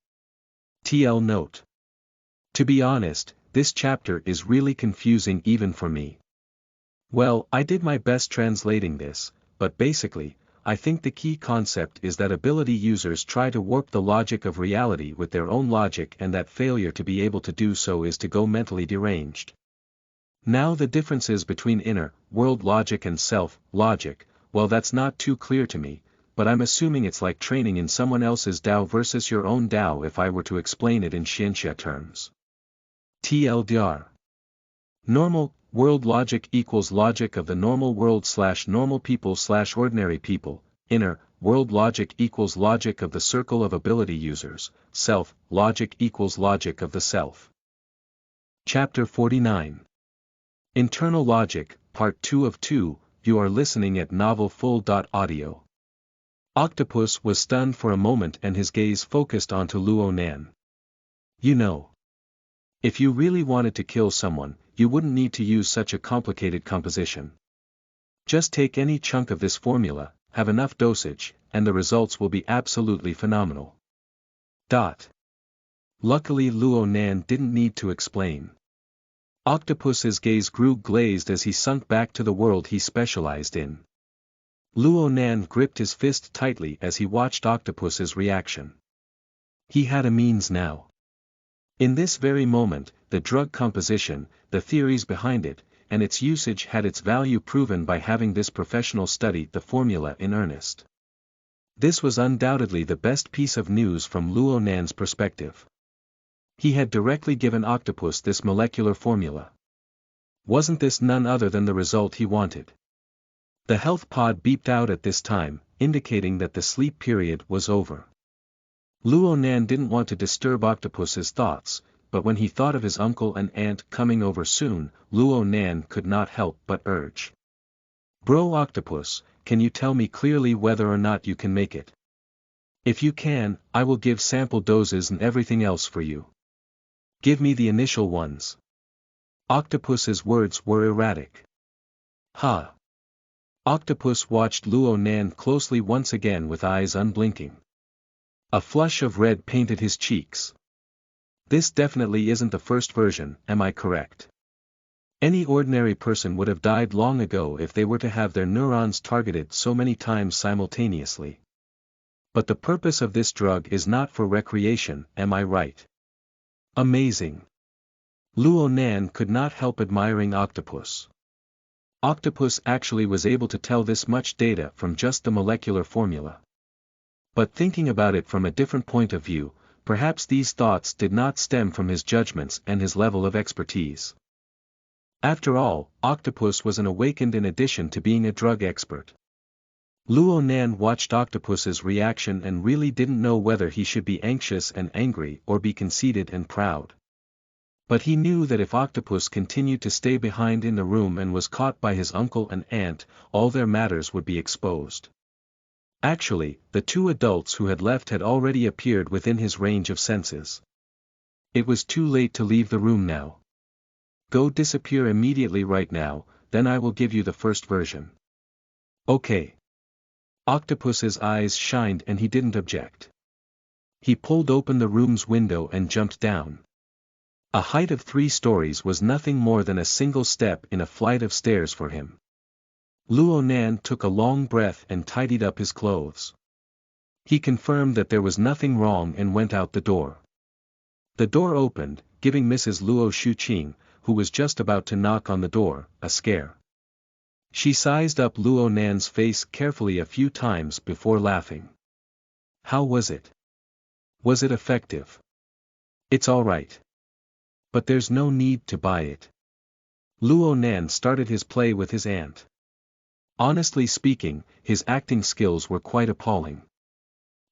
TL note. To be honest, this chapter is really confusing even for me. Well, I did my best translating this, but basically, I think the key concept is that ability users try to warp the logic of reality with their own logic and that failure to be able to do so is to go mentally deranged. Now the differences between inner world logic and self logic, well that's not too clear to me, but I'm assuming it's like training in someone else's Dao versus your own Dao if I were to explain it in Xianxia terms. TLDR. Normal world logic equals logic of the normal world / normal people / ordinary people. Inner world logic equals logic of the circle of ability users. Self logic equals logic of the self. Chapter 49. Internal Logic, Part 2 of 2, you are listening at novelfull.audio. Octopus was stunned for a moment and his gaze focused onto Luo Nan. You know. If you really wanted to kill someone, you wouldn't need to use such a complicated composition. Just take any chunk of this formula, have enough dosage, and the results will be absolutely phenomenal. Luckily Luo Nan didn't need to explain. Octopus's gaze grew glazed as he sunk back to the world he specialized in. Luo Nan gripped his fist tightly as he watched Octopus's reaction. He had a means now. In this very moment, the drug composition, the theories behind it, and its usage had its value proven by having this professional study the formula in earnest. This was undoubtedly the best piece of news from Luo Nan's perspective. He had directly given Octopus this molecular formula. Wasn't this none other than the result he wanted? The health pod beeped out at this time, indicating that the sleep period was over. Luo Nan didn't want to disturb Octopus's thoughts, but when he thought of his uncle and aunt coming over soon, Luo Nan could not help but urge. Bro Octopus, can you tell me clearly whether or not you can make it? If you can, I will give sample doses and everything else for you. Give me the initial ones. Octopus's words were erratic. Ha! Octopus watched Luo Nan closely once again with eyes unblinking. A flush of red painted his cheeks. This definitely isn't the first version, am I correct? Any ordinary person would have died long ago if they were to have their neurons targeted so many times simultaneously. But the purpose of this drug is not for recreation, am I right? Amazing. Luo Nan could not help admiring Octopus. Octopus actually was able to tell this much data from just the molecular formula. But thinking about it from a different point of view, perhaps these thoughts did not stem from his judgments and his level of expertise. After all, Octopus was an awakened in addition to being a drug expert. Luo Nan watched Octopus's reaction and really didn't know whether he should be anxious and angry or be conceited and proud. But he knew that if Octopus continued to stay behind in the room and was caught by his uncle and aunt, all their matters would be exposed. Actually, the two adults who had left had already appeared within his range of senses. It was too late to leave the room now. Go disappear immediately right now, then I will give you the first version. Okay. Octopus's eyes shined and he didn't object. He pulled open the room's window and jumped down. A height of 3 stories was nothing more than a single step in a flight of stairs for him. Luo Nan took a long breath and tidied up his clothes. He confirmed that there was nothing wrong and went out the door. The door opened, giving Mrs. Luo Shuqing, who was just about to knock on the door, a scare. She sized up Luo Nan's face carefully a few times before laughing. How was it? Was it effective? It's all right. But there's no need to buy it. Luo Nan started his play with his aunt. Honestly speaking, his acting skills were quite appalling.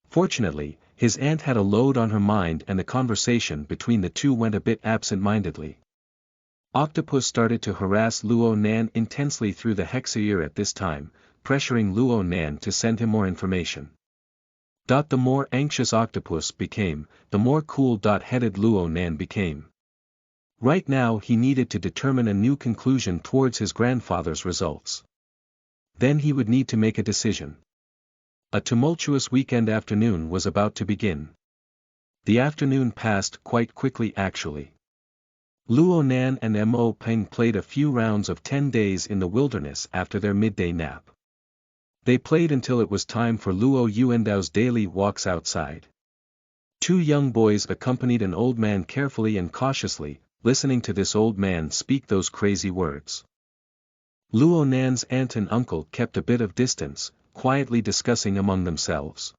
Fortunately, his aunt had a load on her mind and the conversation between the two went a bit absent-mindedly. Octopus started to harass Luo Nan intensely through the hexaear at this time, pressuring Luo Nan to send him more information. The more anxious Octopus became, the more cool-headed Luo Nan became. Right now he needed to determine a new conclusion towards his grandfather's results. Then he would need to make a decision. A tumultuous weekend afternoon was about to begin. The afternoon passed quite quickly actually. Luo Nan and Mo Peng played a few rounds of 10 days in the wilderness after their midday nap. They played until it was time for Luo Yuandao's daily walks outside. 2 young boys accompanied an old man carefully and cautiously, listening to this old man speak those crazy words. Luo Nan's aunt and uncle kept a bit of distance, quietly discussing among themselves.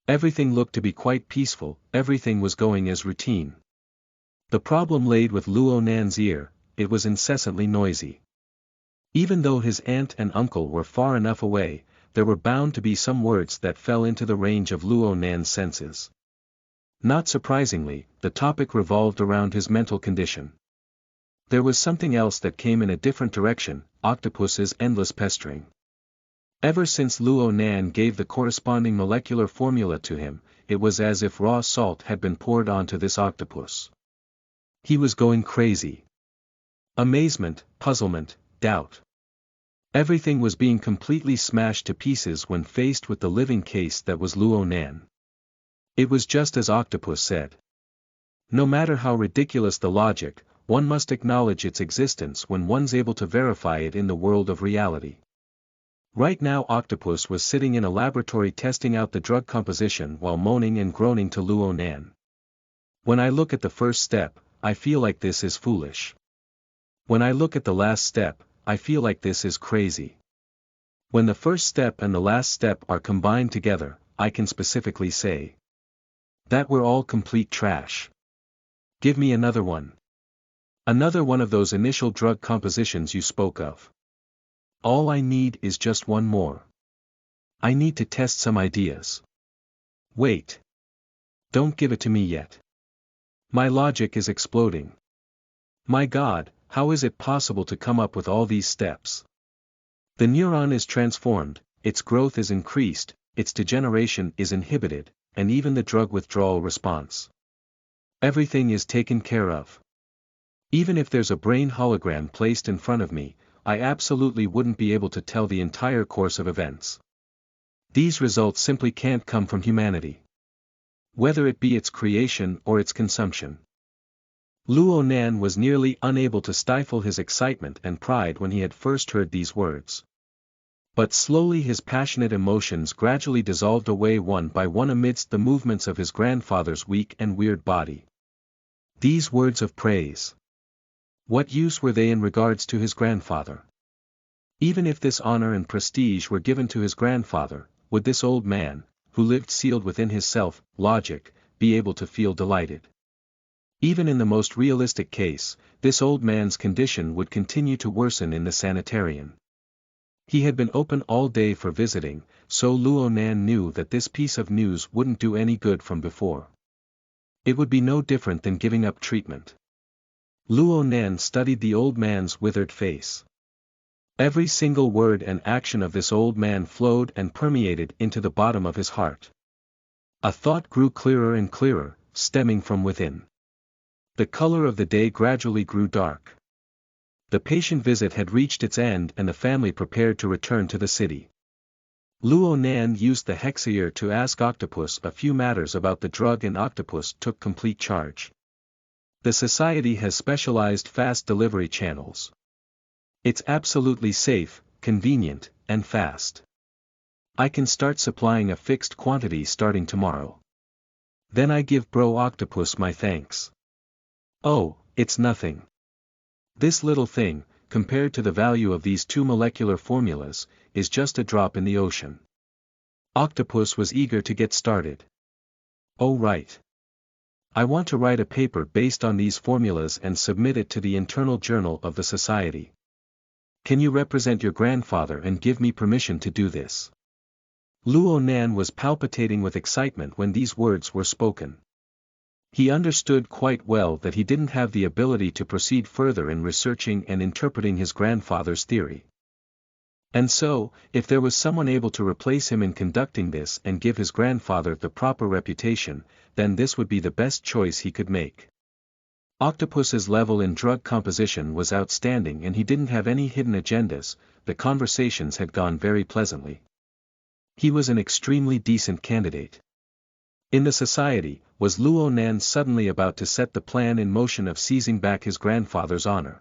Everything looked to be quite peaceful, everything was going as routine. The problem laid with Luo Nan's ear, it was incessantly noisy. Even though his aunt and uncle were far enough away, there were bound to be some words that fell into the range of Luo Nan's senses. Not surprisingly, the topic revolved around his mental condition. There was something else that came in a different direction, Octopus's endless pestering. Ever since Luo Nan gave the corresponding molecular formula to him, it was as if raw salt had been poured onto this octopus. He was going crazy. Amazement, puzzlement, doubt. Everything was being completely smashed to pieces when faced with the living case that was Luo Nan. It was just as Octopus said. No matter how ridiculous the logic, one must acknowledge its existence when one's able to verify it in the world of reality. Right now Octopus was sitting in a laboratory testing out the drug composition while moaning and groaning to Luo Nan. When I look at the first step, I feel like this is foolish. When I look at the last step, I feel like this is crazy. When the first step and the last step are combined together, I can specifically say that we're all complete trash. Give me another one. Another one of those initial drug compositions you spoke of. All I need is just one more. I need to test some ideas. Wait. Don't give it to me yet. My logic is exploding. My God, how is it possible to come up with all these steps? The neuron is transformed, its growth is increased, its degeneration is inhibited, and even the drug withdrawal response. Everything is taken care of. Even if there's a brain hologram placed in front of me, I absolutely wouldn't be able to tell the entire course of events. These results simply can't come from humanity. Whether it be its creation or its consumption. Luo Nan was nearly unable to stifle his excitement and pride when he had first heard these words. But slowly his passionate emotions gradually dissolved away one by one amidst the movements of his grandfather's weak and weird body. These words of praise. What use were they in regards to his grandfather? Even if this honor and prestige were given to his grandfather, would this old man, who lived sealed within his self-logic, be able to feel delighted? Even in the most realistic case, this old man's condition would continue to worsen in the sanitarium. He had been open all day for visiting, so Luo Nan knew that this piece of news wouldn't do any good from before. It would be no different than giving up treatment. Luo Nan studied the old man's withered face. Every single word and action of this old man flowed and permeated into the bottom of his heart. A thought grew clearer and clearer, stemming from within. The color of the day gradually grew dark. The patient visit had reached its end and the family prepared to return to the city. Luo Nan used the hexaear to ask Octopus a few matters about the drug and Octopus took complete charge. The society has specialized fast delivery channels. It's absolutely safe, convenient, and fast. I can start supplying a fixed quantity starting tomorrow. Then I give Bro Octopus my thanks. Oh, it's nothing. This little thing, compared to the value of these two molecular formulas, is just a drop in the ocean. Octopus was eager to get started. Oh right. I want to write a paper based on these formulas and submit it to the internal journal of the society. Can you represent your grandfather and give me permission to do this? Luo Nan was palpitating with excitement when these words were spoken. He understood quite well that he didn't have the ability to proceed further in researching and interpreting his grandfather's theory. And so, if there was someone able to replace him in conducting this and give his grandfather the proper reputation, then this would be the best choice he could make. Octopus's level in drug composition was outstanding and he didn't have any hidden agendas, the conversations had gone very pleasantly. He was an extremely decent candidate. In the society, was Luo Nan suddenly about to set the plan in motion of seizing back his grandfather's honor?